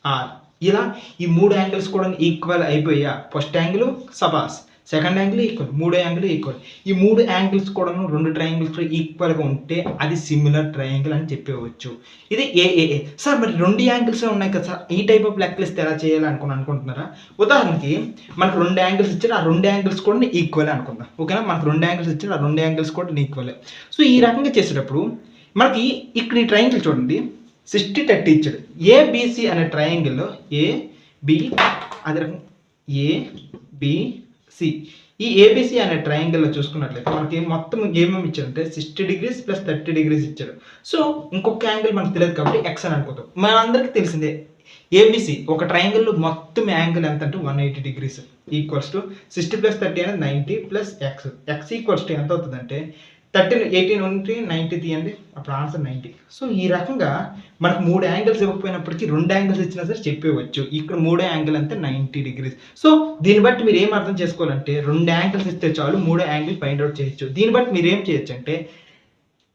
R. ఇలా ఈ మూడు యాంగిల్స్ కూడా ఈక్వల్ అయిపోయా. ఫస్ట్ యాంగిల్ సబాస్, సెకండ్ యాంగిల్ ఈక్వల్, మూడో యాంగిల్ ఈక్వల్. ఈ మూడు యాంగిల్స్ కూడా రెండు ట్రయాంగిల్స్ ఈక్వల్గా ఉంటే అది సిమిలర్ ట్రయాంగిల్ అని చెప్పవచ్చు. ఇది AAA. సార్ మరి రెండు యాంగిల్స్ ఉన్నాయి కదా సార్, ఈ టైప్ ఆఫ్ లెక్కలు ఇస్తే ఎలా చేయాలి అనుకుంటున్నారా? ఉదాహరణకి మనకు రెండు యాంగిల్స్ ఇచ్చారు, ఆ రెండు యాంగిల్స్ కూడా ఈక్వల్ అనుకుందాం. ఓకేనా, మనకు రెండు యాంగిల్స్ ఇచ్చారు, ఆ రెండు యాంగిల్స్ కూడా ఈక్వల్. సో ఈ రకంగా చేసేటప్పుడు మనకి ఇక్కడ ఈ ట్రయాంగిల్ చూడండి 60 30 ఇచ్చాడు. ABC అనే ట్రయాంగిల్లో AB, అదే రకం ABC. ఈ ABC అనే ట్రయాంగిల్లో చూసుకున్నట్లయితే మనకి మొత్తం ఏమేమి ఇచ్చారంటే 60 degrees ప్లస్ 30 degrees ఇచ్చారు. సో ఇంకొక యాంగిల్ మనకు తెలియదు కాబట్టి X అని అనుకుంటాం. మనందరికీ తెలిసిందే ABC ఒక ట్రయాంగిల్లో మొత్తం యాంగిల్ ఎంత అంటే 180 degrees ఈక్వల్స్ టు 60 ప్లస్ 30 అనేది 90 ప్లస్ X ఈక్వల్స్ టు ఎంత అవుతుందంటే 18 నుండి 90 తీయండి, అప్పుడు ఆన్సర్ 90. సో ఈ రకంగా మనకు 3 యాంగిల్స్ ఇవ్వకపోయినప్పటికీ 2 యాంగిల్స్ ఇచ్చినా సరే చెప్పేవచ్చు. ఇక్కడ 3 యాంగిల్ అంటే 90 డిగ్రీస్. సో దీన్ని బట్టి మీరు ఏం అర్థం చేసుకోవాలంటే 2 యాంగిల్స్ ఇస్తే చాలు 3 యాంగిల్ ఫైండ్ అవుట్ చేయొచ్చు. దీన్ని బట్టి మీరు ఏం చేయొచ్చు అంటే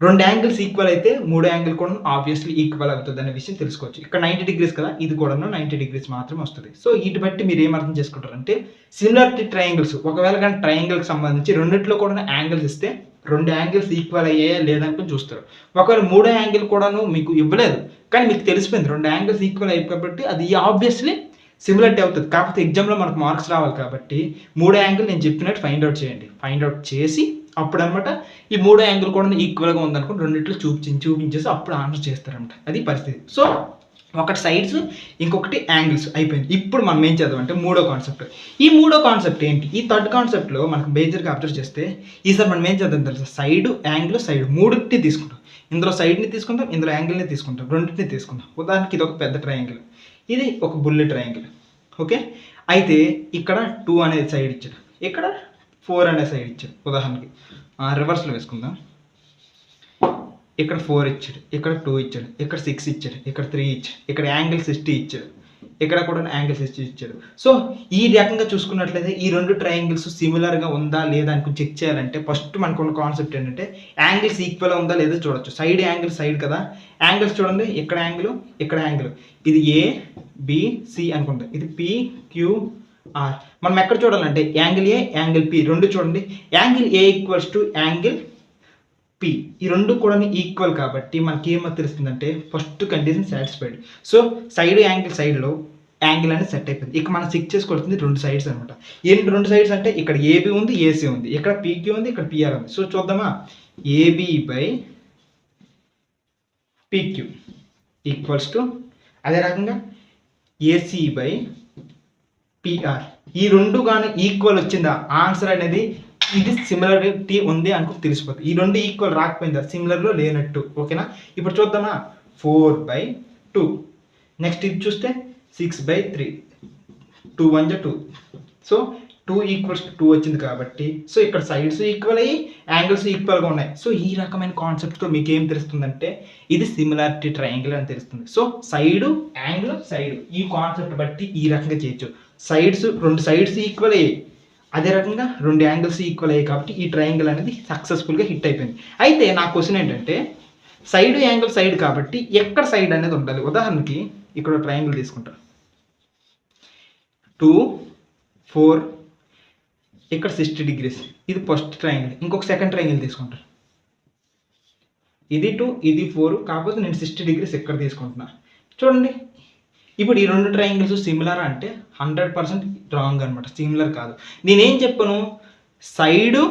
2 యాంగిల్స్ ఈక్వల్ అయితే 3 యాంగిల్ కూడా ఆబ్వియస్లీ ఈక్వల్ అవుతుంది అనే విషయం తెలుసుకోవచ్చు. ఇక్కడ 90 డిగ్రీస్ కదా, ఇది కూడా 90 డిగ్రీస్ మాత్రమే వస్తుంది. సో వీటి బట్టి మీరు ఏం అర్థం చేసుకుంటారంటే సిమిలారిటీ ట్రయాంగిల్స్, ఒకవేళ కానీ ట్రయాంగిల్కి సంబంధించి రెండిట్లో కూడా యాంగిల్స్ ఇస్తే 2 యాంగిల్స్ ఈక్వల్ అయ్యాయా లేదనుకుని చూస్తారు. ఒకవేళ 3 యాంగిల్ కూడాను మీకు ఇవ్వలేదు కానీ మీకు తెలిసిపోయింది 2 యాంగిల్స్ ఈక్వల్ అయ్యి కాబట్టి అది ఆబ్వియస్లీ సిమిలారిటీ అవుతుంది. కాకపోతే ఎగ్జామ్లో మనకు మార్క్స్ రావాలి కాబట్టి 3 యాంగిల్ నేను చెప్పినట్టు ఫైండ్ అవుట్ చేయండి. ఫైండ్ అవుట్ చేసి అప్పుడు అనమాట ఈ 3 యాంగిల్ కూడా ఈక్వల్గా ఉందనుకోండి రెండిట్లో చూపించేసి అప్పుడు ఆన్సర్ చేస్తారనమాట. అది పరిస్థితి. సో ఒకటి సైడ్స్, ఇంకొకటి యాంగిల్స్ అయిపోయింది. ఇప్పుడు మనం ఏం చేద్దామంటే మూడో కాన్సెప్ట్. ఈ మూడో కాన్సెప్ట్ ఏంటి? ఈ థర్డ్ కాన్సెప్ట్లో మనకు మేజర్గా అబ్జర్వ్ చేస్తే ఈసారి మనం ఏం చేద్దాం తెలుసా, సైడ్, యాంగిల్, సైడ్ మూడింటిని తీసుకుంటాం. ఇందులో సైడ్ని తీసుకుంటాం, ఇందులో యాంగిల్ని తీసుకుంటాం, రెండింటిని తీసుకుంటాం. ఉదాహరణకి ఇది ఒక పెద్ద ట్రయాంగిల్, ఇది ఒక బుల్లెట్ ట్రయాంగిల్. ఓకే, అయితే ఇక్కడ 2 అనేది సైడ్ ఇచ్చాడు, ఇక్కడ 4 అనే సైడ్ ఇచ్చాడు. ఉదాహరణకి రివర్స్లో వేసుకుందాం. ఇక్కడ 4 ఇచ్చాడు, ఇక్కడ 2 ఇచ్చాడు, ఇక్కడ 6 ఇచ్చాడు, ఇక్కడ 3 ఇచ్చాడు, ఇక్కడ యాంగిల్ 60 ఇచ్చాడు, ఇక్కడ కూడా యాంగిల్ 60 ఇచ్చాడు. సో ఈ రకంగా చూసుకున్నట్లయితే ఈ రెండు ట్రయాంగిల్స్ సిమిలర్గా ఉందా లేదా అని చెక్ చేయాలంటే ఫస్ట్ మనకు ఉన్న కాన్సెప్ట్ ఏంటంటే యాంగిల్స్ ఈక్వల్ ఉందా లేదా చూడొచ్చు. సైడ్ యాంగిల్ సైడ్ కదా, యాంగిల్స్ చూడండి, ఇక్కడ యాంగిల్, ఇక్కడ యాంగిల్, ఇది ABC అనుకుంటా, ఇది PQR. మనం ఎక్కడ చూడాలంటే యాంగిల్ A, యాంగిల్ P రెండు చూడండి. Angle A equals to angle P, ఈ రెండు కూడా ఈక్వల్ కాబట్టి మనకి ఏమో తెలుస్తుందంటే first condition satisfied. So side angle సైడ్లో యాంగిల్ అనేది సెట్ అయిపోయింది. ఇక మనం చెక్ చేసుకోవాల్సింది రెండు సైడ్స్ అనమాట. ఏంటి రెండు సైడ్స్ అంటే ఇక్కడ AB ఉంది, AC ఉంది, ఇక్కడ PQ ఉంది, ఇక్కడ PR ఉంది. సో చూద్దామా, AB by PQ equals to అదే రకంగా AC బై PR. ఈ రెండు కానీ ఈక్వల్ వచ్చిందా ఆన్సర్ అనేది ఇది సిమిలారిటీ ఉంది అనుకో తెలిసిపోతుంది. ఈ రెండు ఈక్వల్ రాకపోయిందా సిమిలర్లో లేనట్టు. ఓకేనా, ఇప్పుడు చూద్దామా, 4/2. నెక్స్ట్ ఇది చూస్తే 6/3, 2 1 2. సో 2 ఈక్వల్స్ టు 2 వచ్చింది కాబట్టి సో ఇక్కడ సైడ్స్ ఈక్వల్ అయ్యి యాంగిల్స్ ఈక్వల్గా ఉన్నాయి. సో ఈ రకమైన కాన్సెప్ట్తో మీకు ఏం తెలుస్తుందంటే ఇది సిమిలారిటీ ట్రయాంగిల్ అని తెలుస్తుంది. సో సైడు, యాంగిల్, సైడ్ ఈ కాన్సెప్ట్ బట్టి ఈ రకంగా చేయొచ్చు. సైడ్స్, రెండు సైడ్స్ ఈక్వల్ అయ్యాయి, అదే రకంగా రెండు యాంగిల్స్ ఈక్వల్ అయ్యాయి కాబట్టి ఈ ట్రయాంగిల్ అనేది సక్సెస్ఫుల్గా హిట్ అయిపోయింది. అయితే నా క్వశ్చన్ ఏంటంటే సైడ్, యాంగిల్, సైడ్ కాబట్టి ఎక్కడ సైడ్ అనేది ఉండాలి? ఉదాహరణకి ఇక్కడ ట్రయాంగిల్ తీసుకుంటా, 2 4, ఇక్కడ 60 డిగ్రీస్, ఇది ఫస్ట్ ట్రయాంగిల్. ఇంకొక సెకండ్ ట్రయాంగిల్ తీసుకుంటాను, ఇది 2, ఇది 4, కాకపోతే నేను 60 డిగ్రీస్ ఎక్కడ తీసుకుంటున్నా. చూడండి, ఇప్పుడు ఈ రెండు ట్రయాంగిల్స్ సిమిలర్ అంటే 100% రాంగ్ అనమాట, సిమిలర్ కాదు. నేనేం చెప్పను, సైడు,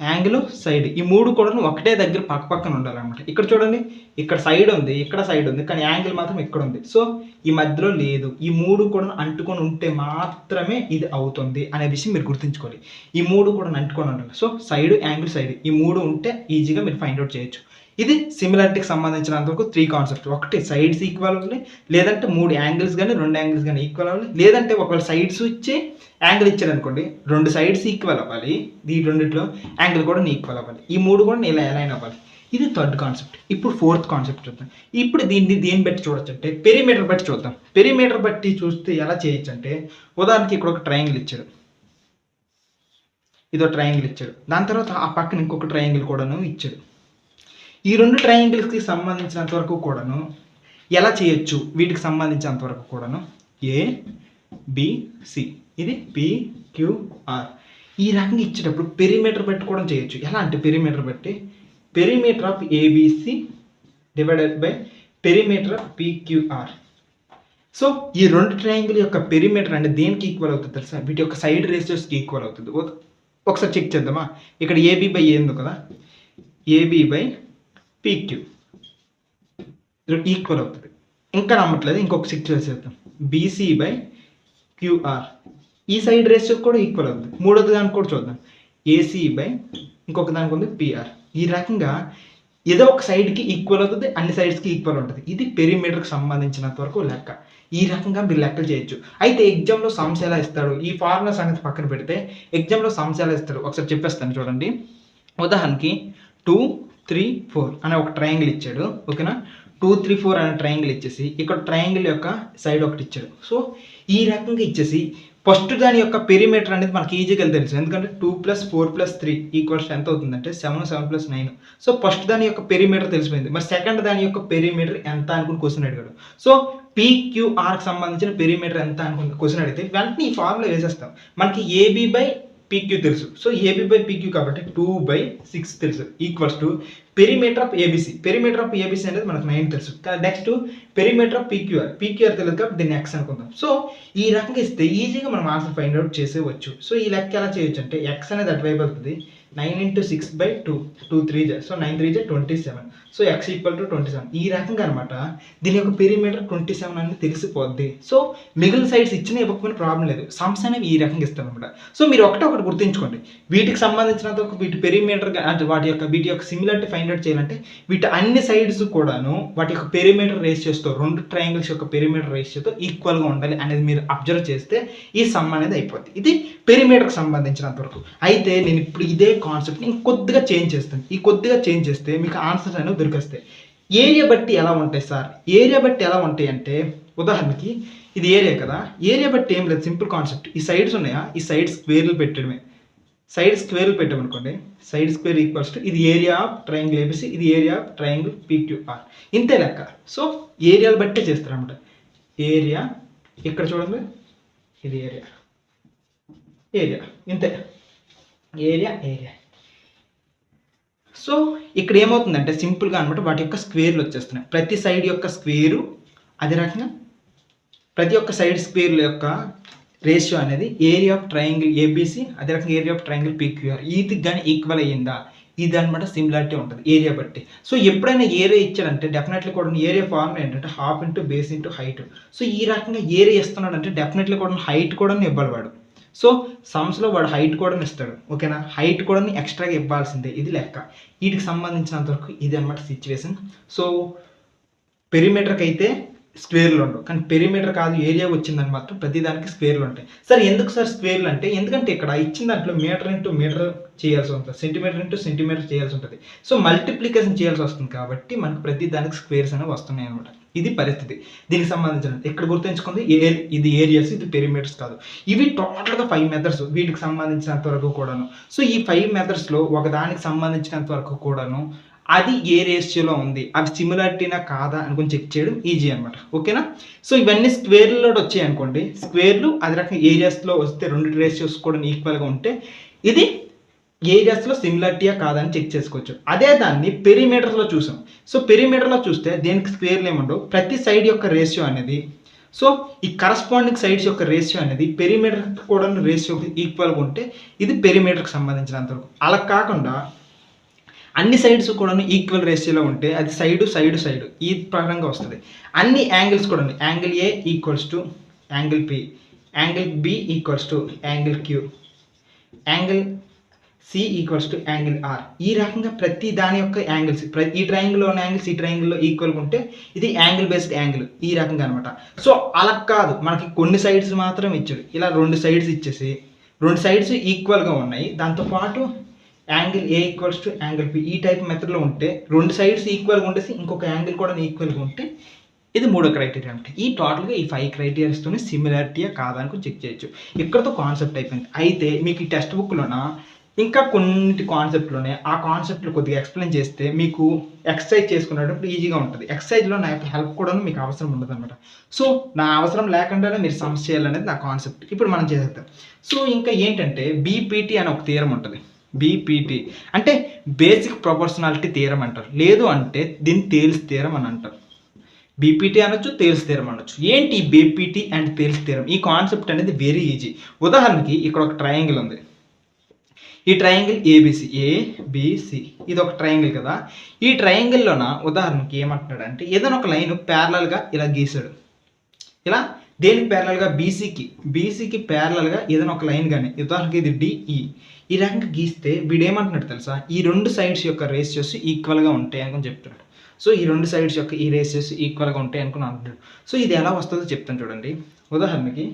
యాంగిల్, సైడ్ ఈ మూడు కూడా ఒకటే దగ్గర పక్క పక్కన ఉండాలన్నమాట. ఇక్కడ చూడండి, ఇక్కడ సైడ్ ఉంది, ఇక్కడ సైడ్ ఉంది, కానీ యాంగిల్ మాత్రం ఇక్కడ ఉంది. సో ఈ మధ్యలో లేదు. ఈ మూడు కూడా అంటుకొని ఉంటే మాత్రమే ఇది అవుతుంది అనే విషయం మీరు గుర్తుంచుకోవాలి. ఈ మూడు కూడా అంటుకొని ఉండాలి. సో సైడ్, యాంగిల్, సైడ్ ఈ మూడు ఉంటే ఈజీగా మీరు ఫైండ్ అవుట్ చేయొచ్చు. ఇది సిమిలారిటీకి సంబంధించినంత వరకు 3 కాన్సెప్ట్. ఒకటి సైడ్స్ ఈక్వల్ అవ్వాలి, లేదంటే 3 యాంగిల్స్ కానీ 2 యాంగిల్స్ కానీ ఈక్వల్ అవ్వాలి, లేదంటే ఒకవేళ సైడ్స్ ఇచ్చి యాంగిల్ ఇచ్చాడు అనుకోండి, 2 సైడ్స్ ఈక్వల్ అవ్వాలి, ఈ రెండిట్లో యాంగిల్ కూడా ఈక్వల్ అవ్వాలి, ఈ మూడు కూడా ఇలా అలైన్ అవ్వాలి. ఇది థర్డ్ కాన్సెప్ట్. ఇప్పుడు ఫోర్త్ కాన్సెప్ట్ చూద్దాం. ఇప్పుడు దేన్ని బట్టి చూడొచ్చు అంటే పెరిమీటర్ బట్టి చూద్దాం. పెరిమీటర్ బట్టి చూస్తే ఎలా చేయొచ్చు అంటే ఉదాహరణకి ఇక్కడ ఒక ట్రయాంగిల్ ఇచ్చాడు, ఇదో ట్రయాంగిల్ ఇచ్చాడు, దాని తర్వాత ఆ పక్కన ఇంకొక ట్రయాంగిల్ కూడాను ఇచ్చాడు. ఈ రెండు ట్రయాంగిల్స్కి సంబంధించినంత వరకు కూడాను ఎలా చేయొచ్చు, వీటికి సంబంధించినంత వరకు కూడాను ABC, ఇది PQR ఈ రకంగా ఇచ్చేటప్పుడు పెరిమీటర్ బట్టి కూడా చేయొచ్చు. ఎలా అంటే పెరిమీటర్ బట్టి perimeter of ABC divided by perimeter of PQR. So ఈ రెండు ట్రయాంగిల్ యొక్క పెరిమీటర్ అంటే దేనికి ఈక్వల్ అవుతుంది తెలుసా? వీటి యొక్క సైడ్ రేషియోస్కి ఈక్వల్ అవుతుంది. ఒకసారి చెక్ చేద్దామా, ఇక్కడ AB బై A ఉంది కదా, AB బై PQ ఈక్వల్ అవుతుంది. ఇంకా నమ్మట్లేదు, ఇంకొక చెక్ చేసేద్దాం, BC బై QR ఈ సైడ్ రేషియో కూడా ఈక్వల్ అవుతుంది. మూడోది దానికి కూడా చూద్దాం, AC బై ఇంకొక దానికి ఉంది PR. ఈ రకంగా ఏదో ఒక సైడ్కి ఈక్వల్ అవుతుంది, అన్ని సైడ్స్కి ఈక్వల్ ఉంటుంది. ఇది పెరిమీటర్కి సంబంధించినంత వరకు లెక్క. ఈ రకంగా మీరు లెక్కలు చేయొచ్చు. అయితే ఎగ్జామ్లో సమస్య ఎలా ఇస్తాడు, ఈ ఫార్ములాస్ అనేది పక్కన పెడితే ఎగ్జామ్లో సమస్య ఎలా ఇస్తాడు ఒకసారి చెప్పేస్తాను చూడండి. ఉదాహరణకి 2 3 4 అనే ఒక ట్రయాంగిల్ ఇచ్చాడు. ఓకేనా, 2 3 4 అనే ట్రయాంగిల్ ఇచ్చేసి ఇక్కడ ట్రయాంగిల్ యొక్క సైడ్ ఒకటి ఇచ్చాడు. సో ఈ రకంగా ఇచ్చేసి ఫస్ట్ దాని యొక్క పెరిమీటర్ అనేది మనకి ఈజీగా తెలుసు. ఎందుకంటే 2 + 4 + 3 ఈక్వల్స్ ఎంత అవుతుందంటే 7 7 + 9. సో ఫస్ట్ దాని యొక్క పెరిమీటర్ తెలిసిపోయింది. మరి సెకండ్ దాని యొక్క పెరిమీటర్ ఎంత అనుకుని క్వశ్చన్ అడిగాడు. సో PQRకి సంబంధించిన పెరిమీటర్ ఎంత అనుకుని క్వశ్చన్ అడిగితే వెంటనే ఈ ఫార్ములా వేసేస్తాం. మనకి AB/PQ తెలుసు. సో AB/PQ కాబట్టి 2/6 తెలుసు equals to perimeter of ABC. Perimeter of ABC అనేది మనకు 9 తెలుసు. నెక్స్ట్ పెరిమీటర్ ఆఫ్ PQR తెలియదు కాబట్టి దీన్ని X అనుకుందాం. సో ఈ రకంగా ఇస్తే ఈజీగా మనం ఆన్సర్ ఫైండ్ అవుట్ చేసేవచ్చు. సో ఈ లెక్క ఎలా చేయొచ్చు అంటే X అనేది అటువైపు అవుతుంది. 9 × 6/2 2 3 సో 9 3 27. So X = 27. ఈ రకంగా అనమాట దీని యొక్క పెరిమీటర్ 27 అనేది తెలిసిపోద్ది. సో మిగిలిన సైడ్స్ ఇచ్చిన ఇవ్వకపోయినా ప్రాబ్లం లేదు. సమ్స్ అనేవి ఈ రకంగా ఇస్తాం అనమాట. సో మీరు ఒకటి గుర్తుంచుకోండి, వీటికి సంబంధించినంత ఒక వీటి పెరిమీటర్ అంటే వీటి యొక్క సిమిలారిటీ ఫైండ్ అవుట్ చేయాలంటే వీటి అన్ని సైడ్స్ కూడాను వాటి యొక్క పెరిమీటర్ రేషియోస్తో, రెండు ట్రయాంగిల్స్ యొక్క పెరిమీటర్ రేషియోతో ఈక్వల్గా ఉండాలి అనేది మీరు అబ్జర్వ్ చేస్తే ఈ సమ్ అనేది అయిపోద్ది. ఇది పెరిమీటర్కి సంబంధించినంత వరకు. అయితే నేను ఇప్పుడు ఇదే కాన్సెప్ట్ని ఇంకొద్దిగా చేంజ్ చేస్తాను. ఈ కొద్దిగా చేంజ్ చేస్తే మీకు ఆన్సర్స్ అనేవి దొరికేస్తాయి. ఏరియా బట్టి ఎలా ఉంటాయి సార్? ఏరియా బట్టి ఎలా ఉంటాయి అంటే ఉదాహరణకి ఇది ఏరియా కదా, ఏరియా బట్టి ఏం లేదు, సింపుల్ కాన్సెప్ట్. ఈ సైడ్స్ ఉన్నాయా, ఈ సైడ్ స్క్వేర్లు పెట్టడమే. సైడ్ స్క్వేర్లు పెట్టామనుకోండి, సైడ్ స్క్వేర్ ఈక్వల్స్ టు ఇది ఏరియా ఆఫ్ ట్రయాంగిల్ ABC, ఇది ఏరియా ఆఫ్ ట్రయాంగిల్ PQR. ఇంతే లెక్క. సో ఏరియాలు బట్టే చేస్తారన్నమాట. ఏరియా ఇక్కడ చూడండి, ఇది ఏరియా ఇంతే, ఏరియా. సో ఇక్కడ ఏమవుతుందంటే సింపుల్గా అనమాట వాటి యొక్క స్క్వేర్లు వచ్చేస్తున్నాయి. ప్రతి సైడ్ యొక్క స్క్వేరు అదే రకంగా ప్రతి ఒక్క సైడ్ స్క్వేర్ల యొక్క రేషియో అనేది ఏరియా ఆఫ్ ట్రయాంగిల్ ABC, అదే రకంగా ఏరియా ఆఫ్ ట్రయాంగిల్ PQR వీటికి కానీ ఈక్వల్ అయ్యిందా, ఇది అనమాట సిమిలారిటీ ఉంటుంది ఏరియా బట్టి. సో ఎప్పుడైనా ఏరియా ఇచ్చాడంటే డెఫినెట్లీ కూడా ఏరియా ఫార్ములా ఏంటంటే ½ × బేస్ × హైట్. సో ఈ రకంగా ఏరియా ఇస్తున్నాడు అంటే డెఫినెట్లీ కూడా హైట్ కూడా ఇవ్వాలి వాడు. సో సమ్స్లో వాడు హైట్ కూడా ఇస్తాడు. ఓకేనా, హైట్ కూడా ఎక్స్ట్రాగా ఇవ్వాల్సిందే. ఇది లెక్క. వీటికి సంబంధించినంత వరకు ఇది అనమాట సిచ్యువేషన్. సో పెరిమీటర్కి అయితే స్క్వేర్లు ఉండవు, కానీ పెరిమీటర్ కాదు ఏరియా వచ్చిందని మాత్రం ప్రతిదానికి స్క్వేర్లు ఉంటాయి. సార్ ఎందుకు సార్ స్క్వేర్లు అంటే, ఎందుకంటే ఇక్కడ ఇచ్చిన దాంట్లో మీటర్ × మీటర్ చేయాల్సి ఉంటుంది, సెంటీమీటర్ × సెంటీమీటర్ చేయాల్సి ఉంటుంది. సో మల్టిప్లికేషన్ చేయాల్సి వస్తుంది కాబట్టి మనకు ప్రతి దానికి స్క్వేర్స్ అనేవి వస్తున్నాయి అనమాట. ఇది పరిస్థితి. దీనికి సంబంధించిన ఇక్కడ గుర్తుంచుకుంది ఇది ఏరియాస్, ఇది పెరిమీటర్స్ కాదు. ఇవి టోటల్గా 5 మెథడ్స్ వీటికి సంబంధించినంత వరకు కూడాను. సో ఈ 5 మెథడ్స్లో ఒకదానికి సంబంధించినంత వరకు కూడాను అది ఏ రేషియోలో ఉంది, అవి సిమిలారిటీనా కాదా అనుకుని చెక్ చేయడం ఈజీ అనమాట. ఓకేనా, సో ఇవన్నీ స్క్వేర్లలో వచ్చాయి అనుకోండి, స్క్వేర్లు అదే రకంగా ఏరియాస్లో వస్తే రెండు రేషియోస్ కూడా ఈక్వల్గా ఉంటే ఇది ఏరియాస్లో సిమిలారిటీయా కాదని చెక్ చేసుకోవచ్చు. అదే దాన్ని పెరిమీటర్స్లో చూసాం. సో పెరిమీటర్లో చూస్తే దేనికి స్క్వేర్లు ఏముండవు, ప్రతి సైడ్ యొక్క రేషియో అనేది, సో ఈ కరస్పాండింగ్ సైడ్స్ యొక్క రేషియో అనేది పెరిమీటర్కి కూడా రేషియో ఈక్వల్గా ఉంటే ఇది పెరిమీటర్కి సంబంధించినంతవరకు. అలా కాకుండా అన్ని సైడ్స్ కూడా ఈక్వల్ రేషియోలో ఉంటే అది సైడు ఈ ప్రకారంగా వస్తుంది. అన్ని యాంగిల్స్ కూడా angle A = angle P, angle B = angle Q, angle C = angle R. ఈ రకంగా ప్రతి దాని యొక్క యాంగిల్స్ ఈ ట్రయాంగిల్లో ఉన్న యాంగిల్స్ ఈ ట్రయాంగిల్లో ఈక్వల్గా ఉంటే ఇది యాంగిల్ బేస్డ్ యాంగిల్, ఈ రకంగా అనమాట. సో అలా కాదు, మనకి కొన్ని సైడ్స్ మాత్రం ఇచ్చాడు. ఇలా 2 సైడ్స్ ఇచ్చేసి 2 సైడ్స్ ఈక్వల్గా ఉన్నాయి, దాంతోపాటు యాంగిల్ A = యాంగిల్ P ఈ టైప్ మెథడ్లో ఉంటే 2 సైడ్స్ ఈక్వల్గా ఉండేసి ఇంకొక యాంగిల్ కూడా ఈక్వల్గా ఉంటే ఇది 3వ క్రైటీరియా అంటే ఈ టోటల్గా ఈ 5 క్రైటీరియాస్తోనే సిమిలారిటీయా కాదానికి చెక్ చేయొచ్చు. ఇక్కడతో కాన్సెప్ట్ అయిపోయింది. అయితే మీకు ఈ టెక్స్ట్ బుక్లోన ఇంకా కొన్ని కాన్సెప్ట్లోనే ఆ కాన్సెప్ట్లు కొద్దిగా ఎక్స్ప్లెయిన్ చేస్తే మీకు ఎక్సర్సైజ్ చేసుకునేటప్పుడు ఈజీగా ఉంటుంది. ఎక్సర్సైజ్లో నా యొక్క హెల్ప్ కూడా మీకు అవసరం ఉండదు అనమాట. సో నా అవసరం లేకుండానే మీరు సమ్స్ చేయాలనేది నా కాన్సెప్ట్. ఇప్పుడు మనం చేసేద్దాం. సో ఇంకా ఏంటంటే BPT అనే ఒక థియరం ఉంటుంది. BPT అంటే బేసిక్ ప్రొపోర్షనాలిటీ థియరం అంటారు, లేదు అంటే దీన్ని థేల్స్ థియరం అని అంటారు. BPT అనొచ్చు, థేల్స్ థియరం అనొచ్చు. ఏంటి BPT అండ్ థేల్స్ థియరం? ఈ కాన్సెప్ట్ అనేది వెరీ ఈజీ. ఉదాహరణకి ఇక్కడ ఒక ట్రయాంగిల్ ఉంది. ఈ ట్రయాంగిల్ ABC ఇది ఒక ట్రయాంగిల్ కదా. ఈ ట్రయాంగిల్లోన ఉదాహరణకి ఏమంటున్నాడు అంటే ఏదైనా ఒక లైన్ ప్యారలల్గా ఇలా గీసాడు. ఇలా దేనికి ప్యారలల్గా? BCకి ప్యారలల్గా ఏదైనా ఒక లైన్ కానీ, ఉదాహరణకి ఇది DE ఈ రకంగా గీస్తే వీడు ఏమంటున్నాడు తెలుసా, ఈ 2 సైడ్స్ యొక్క రేషియోస్ ఈక్వల్గా ఉంటాయి అనుకుని చెప్తున్నాడు. సో ఈ 2 సైడ్స్ యొక్క ఈ రేషియోస్ ఈక్వల్గా ఉంటాయి అనుకుని అంటున్నాడు. సో ఇది ఎలా వస్తుందో చెప్తాను చూడండి. ఉదాహరణకి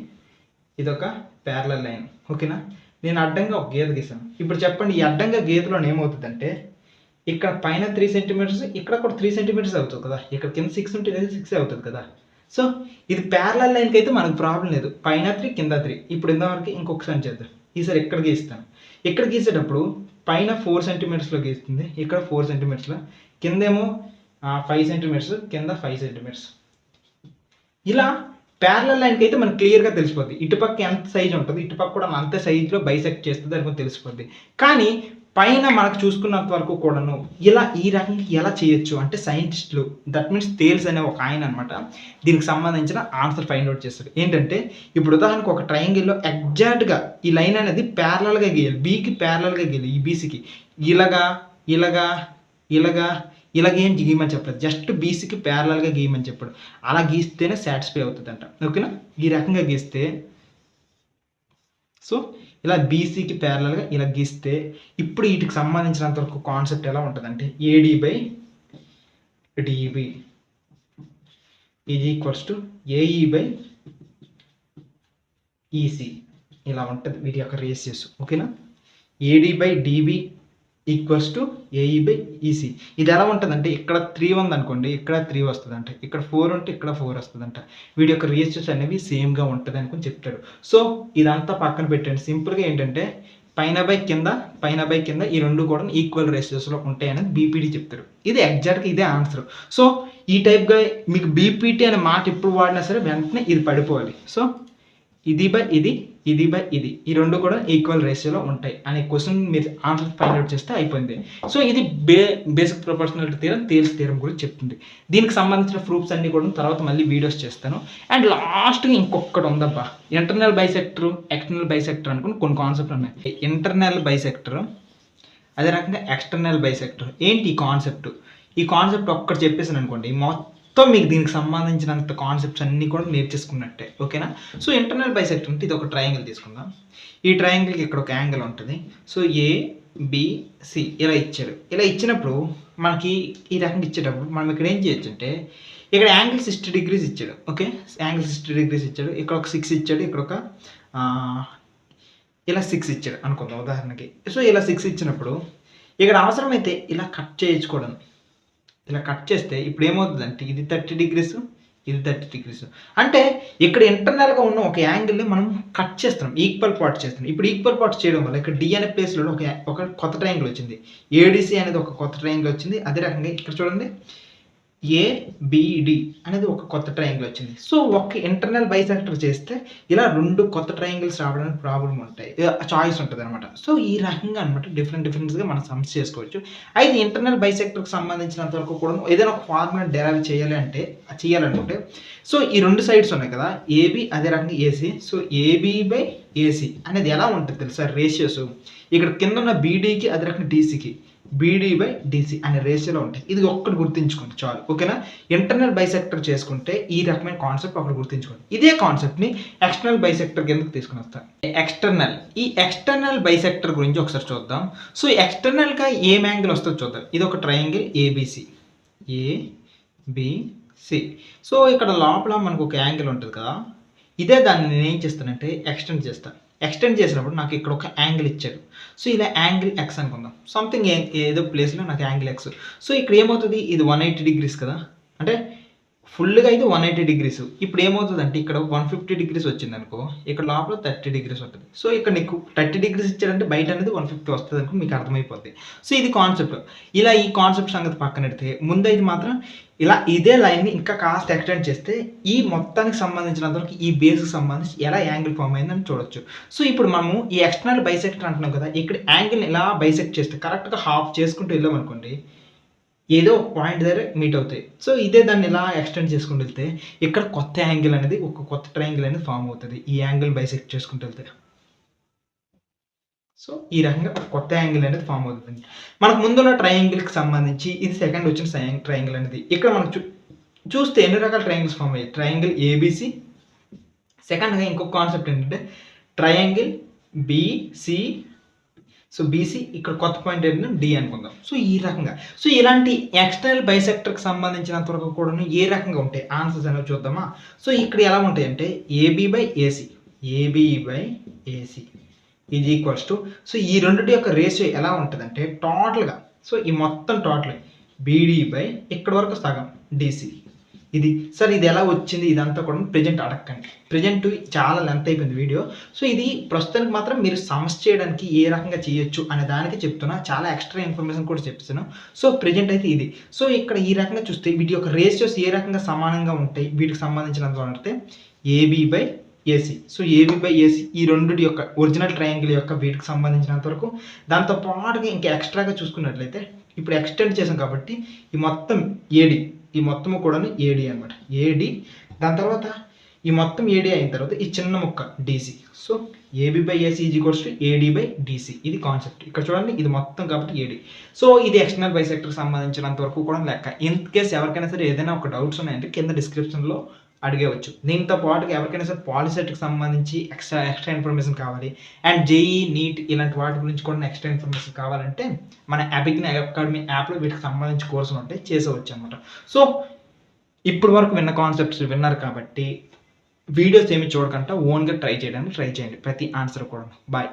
ఇదొక ప్యారలల్ లైన్. ఓకేనా, నేను అడ్డంగా ఒక గీత గీసాను. ఇప్పుడు చెప్పండి, ఈ అడ్డంగా గీతలో ఏమవుతుందంటే ఇక్కడ పైన 3 సెంటీమీటర్స్, ఇక్కడ కూడా 3 సెంటీమీటర్స్ అవుతుంది కదా, ఇక్కడ కింద 6 ఉంటే 6 అవుతుంది కదా. సో ఇది ప్యారలల్ లైన్కి అయితే మనకు ప్రాబ్లం లేదు, పైన 3 కింద 3. ఇప్పుడు ఇంతవరకు ఇంకొకసారి చేద్దాం. ఈసారి ఇక్కడ గీస్తాను. ఇక్కడ గీసేటప్పుడు పైన 4 సెంటీమీటర్స్లో గీస్తుంది, ఇక్కడ 4 సెంటీమీటర్స్లో, కిందేమో 5 సెంటీమీటర్స్, కింద 5 సెంటీమీటర్స్. ఇలా ప్యారలల్ లైన్కి అయితే మనకు క్లియర్గా తెలిసిపోద్ది, ఇటుపక్క ఎంత సైజ్ ఉంటుంది, ఇటుపక్క కూడా అంతే సైజులో బైసెక్ట్ చేస్తుంది అని తెలిసిపోద్ది. కానీ పైన మనకు చూసుకున్నంత వరకు కూడాను ఇలా ఈ రకంగా ఎలా చేయొచ్చు అంటే సైంటిస్టులు, దట్ మీన్స్ థేల్స్ అనే ఒక ఆయన అనమాట, దీనికి సంబంధించిన ఆన్సర్ ఫైండ్ అవుట్ చేస్తారు. ఏంటంటే ఇప్పుడు ఉదాహరణకు ఒక ట్రయాంగిల్లో ఎగ్జాక్ట్గా ఈ లైన్ అనేది ప్యారలల్గా గీయాలి, బీకి ప్యారలల్గా గీయాలి, ఈ బీసీకి ఇలాగా ఇలాగా ఇలాగా ఏం గీయమని చెప్పలేదు, జస్ట్ బీసీకి ప్యారలల్గా గీయమని చెప్పాడు. అలా గీస్తేనే సాటిస్ఫై అవుతుంది అంట. ఓకేనా, ఈ రకంగా గీస్తే, సో ఇలా బీసీకి ప్యారలల్గా ఇలా గీస్తే ఇప్పుడు వీటికి సంబంధించినంత వరకు కాన్సెప్ట్ ఎలా ఉంటుందంటే AD by dB is equals to AE by EC, ఇలా ఉంటుంది వీటి యొక్క రేషియోస్. ఓకేనా, AD by dB equals to AE by EC. ఇది ఎలా ఉంటుందంటే ఇక్కడ 3 ఉంది అనుకోండి, ఇక్కడ 3 వస్తుందంట, ఇక్కడ 4 ఉంటే ఇక్కడ 4 వస్తుందంట. వీడి యొక్క రేషియోస్ అనేవి సేమ్గా ఉంటుంది అనుకుని చెప్తాడు. సో ఇదంతా పక్కన పెట్టండి. సింపుల్గా ఏంటంటే పైన బై కింద ఈ రెండు కూడా ఈక్వల్ రేషియోస్లో ఉంటాయి అనేది బీపీటీ చెప్తాడు. ఇది ఎగ్జాక్ట్గా ఇదే ఆన్సర్. సో ఈ టైప్గా మీకు బీపీటీ అనే మాట ఎప్పుడు వాడినా సరే వెంటనే ఇది పడిపోవాలి. సో ఇది బై ఇది, ఇది బై ఇది, ఈ రెండు కూడా ఈక్వల్ రేషియోలో ఉంటాయి అనే క్వశ్చన్ మీరు ఆన్సర్ ఫైండ్ అవుట్ చేస్తే అయిపోయింది. సో ఇది basic proportionality theorem, Thales theorem గురించి చెప్తుంది. దీనికి సంబంధించిన ప్రూఫ్స్ అన్ని కూడా తర్వాత మళ్ళీ వీడియోస్ చేస్తాను. అండ్ లాస్ట్గా ఇంకొకటి ఉందబ్బా, ఇంటర్నల్ బైసెక్టర్, ఎక్స్టర్నల్ బైసెక్టర్ అనుకుని కొన్ని కాన్సెప్ట్ ఉన్నాయి. ఇంటర్నల్ బైసెక్టర్, అదే రకంగా ఎక్స్టర్నల్ బైసెక్టర్. ఏంటి ఈ కాన్సెప్ట్ ఒక్కటి చెప్పేసాను అనుకోండి, మొత్తం మీకు దీనికి సంబంధించినంత కాన్సెప్ట్స్ అన్నీ కూడా నేర్చేసుకున్నట్టే. ఓకేనా, సో ఇంటర్నల్ బైసెక్టర్ అంటే ఇది ఒక ట్రయాంగిల్ తీసుకుందాం. ఈ ట్రయాంగిల్కి ఇక్కడ ఒక యాంగిల్ ఉంటుంది. సో ఏబిసి ఇలా ఇచ్చాడు. ఇలా ఇచ్చినప్పుడు మనకి ఈ రకంగా ఇచ్చేటప్పుడు మనం ఇక్కడ ఏం చేయొచ్చు అంటే ఇక్కడ యాంగిల్ 60 degrees ఇచ్చాడు. ఓకే, యాంగిల్ 60 degrees ఇచ్చాడు, ఇక్కడ ఒక 6 ఇచ్చాడు, ఇక్కడ ఒక ఇలా 6 ఇచ్చాడు అనుకుందాం ఉదాహరణకి. సో ఇలా 6 ఇచ్చినప్పుడు ఇక్కడ అవసరమైతే ఇలా కట్ చేయించుకోవడం, ఇలా కట్ చేస్తే ఇప్పుడు ఏమవుతుందంటే ఇది 30 degrees, ఇది 30 degrees. అంటే ఇక్కడ ఇంటర్నల్గా ఉన్న ఒక యాంగిల్ని మనం కట్ చేస్తున్నాం, ఈక్వల్ పార్ట్ చేస్తున్నాం. ఇప్పుడు ఈక్వల్ పార్ట్ చేయడం వల్ల ఇక్కడ డి అనే ప్లేస్లో ఒక కొత్త ట్రయాంగిల్ వచ్చింది, ఏడిసి అనేది ఒక కొత్త ట్రయాంగిల్ వచ్చింది. అదే రకంగా ఇక్కడ చూడండి ఏబిడి అనేది ఒక కొత్త ట్రయాంగిల్ వచ్చింది. సో ఒక ఇంటర్నల్ బైసెక్టర్ చేస్తే ఇలా 2 కొత్త ట్రయాంగిల్స్ రావడానికి ప్రాబ్లం ఉంటాయి, చాయిస్ ఉంటుంది అనమాట. సో ఈ రకంగా అనమాట డిఫరెంట్గా మనం సమ్స్ చేసుకోవచ్చు. అయితే ఇంటర్నల్ బైసెక్టర్కి సంబంధించినంత వరకు కూడా ఏదైనా ఒక ఫార్ములా డెరైవ్ చేయాలనుకుంటే సో ఈ 2 సైడ్స్ ఉన్నాయి కదా, ఏబి అదే రకంగా AC. So AB by AC అనేది ఎలా ఉంటుంది తెలుసా, రేషియోస్ ఇక్కడ కింద ఉన్న బీడీకి అదే రకంగా డీసీకి బీడీ బై డీసీ అనే రేషియోలో ఉంటాయి. ఇది ఒక్కటి గుర్తుంచుకోండి చాలు. ఓకేనా, ఇంటర్నల్ బైసెక్టర్ చేసుకుంటే ఈ రకమైన కాన్సెప్ట్ ఒకటి గుర్తుంచుకోండి. ఇదే కాన్సెప్ట్ని ఎక్స్టర్నల్ బైసెక్టర్ కిందకి తీసుకుని వస్తాను. ఈ ఎక్స్టర్నల్ బైసెక్టర్ గురించి ఒకసారి చూద్దాం. సో ఎక్స్టర్నల్గా ఏం యాంగిల్ వస్తుందో చూద్దాం. ఇది ఒక ట్రయాంగిల్ ఏబిసి, ఏబిసి. సో ఇక్కడ లోపల మనకు ఒక యాంగిల్ ఉంటుంది కదా, ఇదే దాన్ని నేను ఏం చేస్తానంటే ఎక్స్టెండ్ చేసినప్పుడు నాకు ఇక్కడ ఒక యాంగిల్ ఇచ్చాడు. సో ఇలా యాంగిల్ ఎక్స్ అనుకుందాం, సంథింగ్ ఏదో ప్లేస్లో నాకు యాంగిల్ ఎక్స్. సో ఇక్కడ ఏమవుతుంది, ఇది 180 degrees కదా, అంటే ఫుల్గా అయితే 180 degrees. ఇప్పుడు ఏమవుతుంది అంటే ఇక్కడ 150 degrees వచ్చింది అనుకో, ఇక్కడ లోపల 30 degrees ఉంటుంది. సో ఇక్కడ నీకు 30 degrees ఇచ్చాడంటే బయట అనేది 150 వస్తుంది అనుకో, మీకు అర్థమైపోద్ది. సో ఇది కాన్సెప్ట్. ఇలా ఈ కాన్సెప్ట్ సంగతి పక్కన పెడితే ముందు ఇది మాత్రం ఇలా ఇదే లైన్ని ఇంకా కాస్త ఎక్స్టెండ్ చేస్తే ఈ మొత్తానికి సంబంధించినంతవరకు ఈ బేస్కి సంబంధించి ఎలా యాంగిల్ ఫామ్ అయిందని చూడొచ్చు. సో ఇప్పుడు మనము ఈ ఎక్స్టర్నల్ బైసెక్టర్ అంటున్నాం కదా, ఇక్కడ యాంగిల్ని ఇలా బైసెక్ట్ చేస్తే కరెక్ట్గా హాఫ్ చేసుకుంటూ వెళ్ళామనుకోండి, ఏదో ఒక పాయింట్ దగ్గర మీట్ అవుతాయి. సో ఇదే దాన్ని ఇలా ఎక్స్టెండ్ చేసుకుంటూ వెళ్తే ఇక్కడ కొత్త యాంగిల్ అనేది, ఒక కొత్త ట్రయాంగిల్ అనేది ఫామ్ అవుతుంది ఈ యాంగిల్ బైసెక్ట్ చేసుకుంటూ వెళ్తే. సో ఈ రకంగా ఒక కొత్త యాంగిల్ అనేది ఫామ్ అవుతుంది. మనకు ముందున్న ట్రయాంగిల్కి సంబంధించి ఇది సెకండ్ వచ్చిన ట్రయాంగిల్ అనేది. ఇక్కడ మనం చూస్తే ఎన్ని రకాల ట్రయాంగిల్స్ ఫామ్ అయ్యాయి, ట్రయాంగిల్ ఏబిసి. సెకండ్గా ఇంకొక కాన్సెప్ట్ ఏంటంటే ట్రయాంగిల్ బీసీ. సో బీసీ ఇక్కడ కొత్త పాయింట్ ఏంటంటే డి అనుకుందాం. సో ఈ రకంగా, సో ఇలాంటి ఎక్స్టర్నల్ బైసెక్టర్కి సంబంధించినంత వరకు కూడా ఏ రకంగా ఉంటాయి ఆన్సర్స్ అనేవి చూద్దామా. సో ఇక్కడ ఎలా ఉంటాయి అంటే AB by AC is equals to, so ఈ రెండింటి యొక్క రేషియో ఎలా ఉంటుందంటే టోటల్గా సో ఈ మొత్తం టోటల్ బీడీ బై ఇక్కడ వరకు సగం డీసీ. ఇది సార్ ఇది ఎలా వచ్చింది ఇదంతా కూడా ప్రెజెంట్ అడగండి. ప్రెజెంట్ చాలా లెంత్ అయిపోయింది వీడియో. సో ఇది ప్రస్తుతానికి మాత్రం మీరు సమస్య చేయడానికి ఏ రకంగా చేయొచ్చు అనే దానికి చెప్తున్నా. చాలా ఎక్స్ట్రా ఇన్ఫర్మేషన్ కూడా చెప్తాను. సో ప్రెజెంట్ అయితే ఇది. సో ఇక్కడ ఈ రకంగా చూస్తే వీటి యొక్క రేషియోస్ ఏ రకంగా సమానంగా ఉంటాయి వీటికి సంబంధించినంత అంటే AB by AC. So AB by AC ఈ రెండింటి యొక్క ఒరిజినల్ ట్రయాంగిల్ యొక్క వీటికి సంబంధించినంత వరకు. దాంతో పాటుగా ఇంకా ఎక్స్ట్రాగా చూసుకున్నట్లయితే ఇప్పుడు ఎక్స్టెండ్ చేసాం కాబట్టి ఈ మొత్తం ఏడి, ఈ మొత్తము కూడా ఏడి అనమాట. ఏడి దాని తర్వాత ఈ మొత్తం ఏడి అయిన తర్వాత ఈ చిన్న ముక్క DC. So AB by AC is equals to AD by DC. ఇది కాన్సెప్ట్. ఇక్కడ చూడండి ఇది మొత్తం కాబట్టి ఏడి. సో ఇది ఎక్స్టర్నల్ బైసెక్టర్కి సంబంధించినంత వరకు కూడా లెక్క. ఇన్ కేస్ ఎవరికైనా సరే ఏదైనా ఒక డౌట్స్ ఉన్నాయంటే కింద డిస్క్రిప్షన్లో అడిగేవచ్చు. దీంతో పాటుగా ఎవరికైనా సరే పాలిసెట్కి సంబంధించి ఎక్స్ట్రా ఇన్ఫర్మేషన్ కావాలి అండ్ జేఈ నీట్ ఇలాంటి వాటి గురించి కూడా ఎక్స్ట్రా ఇన్ఫర్మేషన్ కావాలంటే మన అబిగ్ని అకాడమీ యాప్లో వీటికి సంబంధించి కోర్సులు ఉంటాయి, చేసేవచ్చు అనమాట. సో ఇప్పుడు వరకు విన్న కాన్సెప్ట్స్ విన్నారు కాబట్టి వీడియోస్ ఏమి చూడకుండా ఓన్గా ట్రై చేయడానికి ట్రై చేయండి ప్రతి ఆన్సర్ కూడా. బాయ్.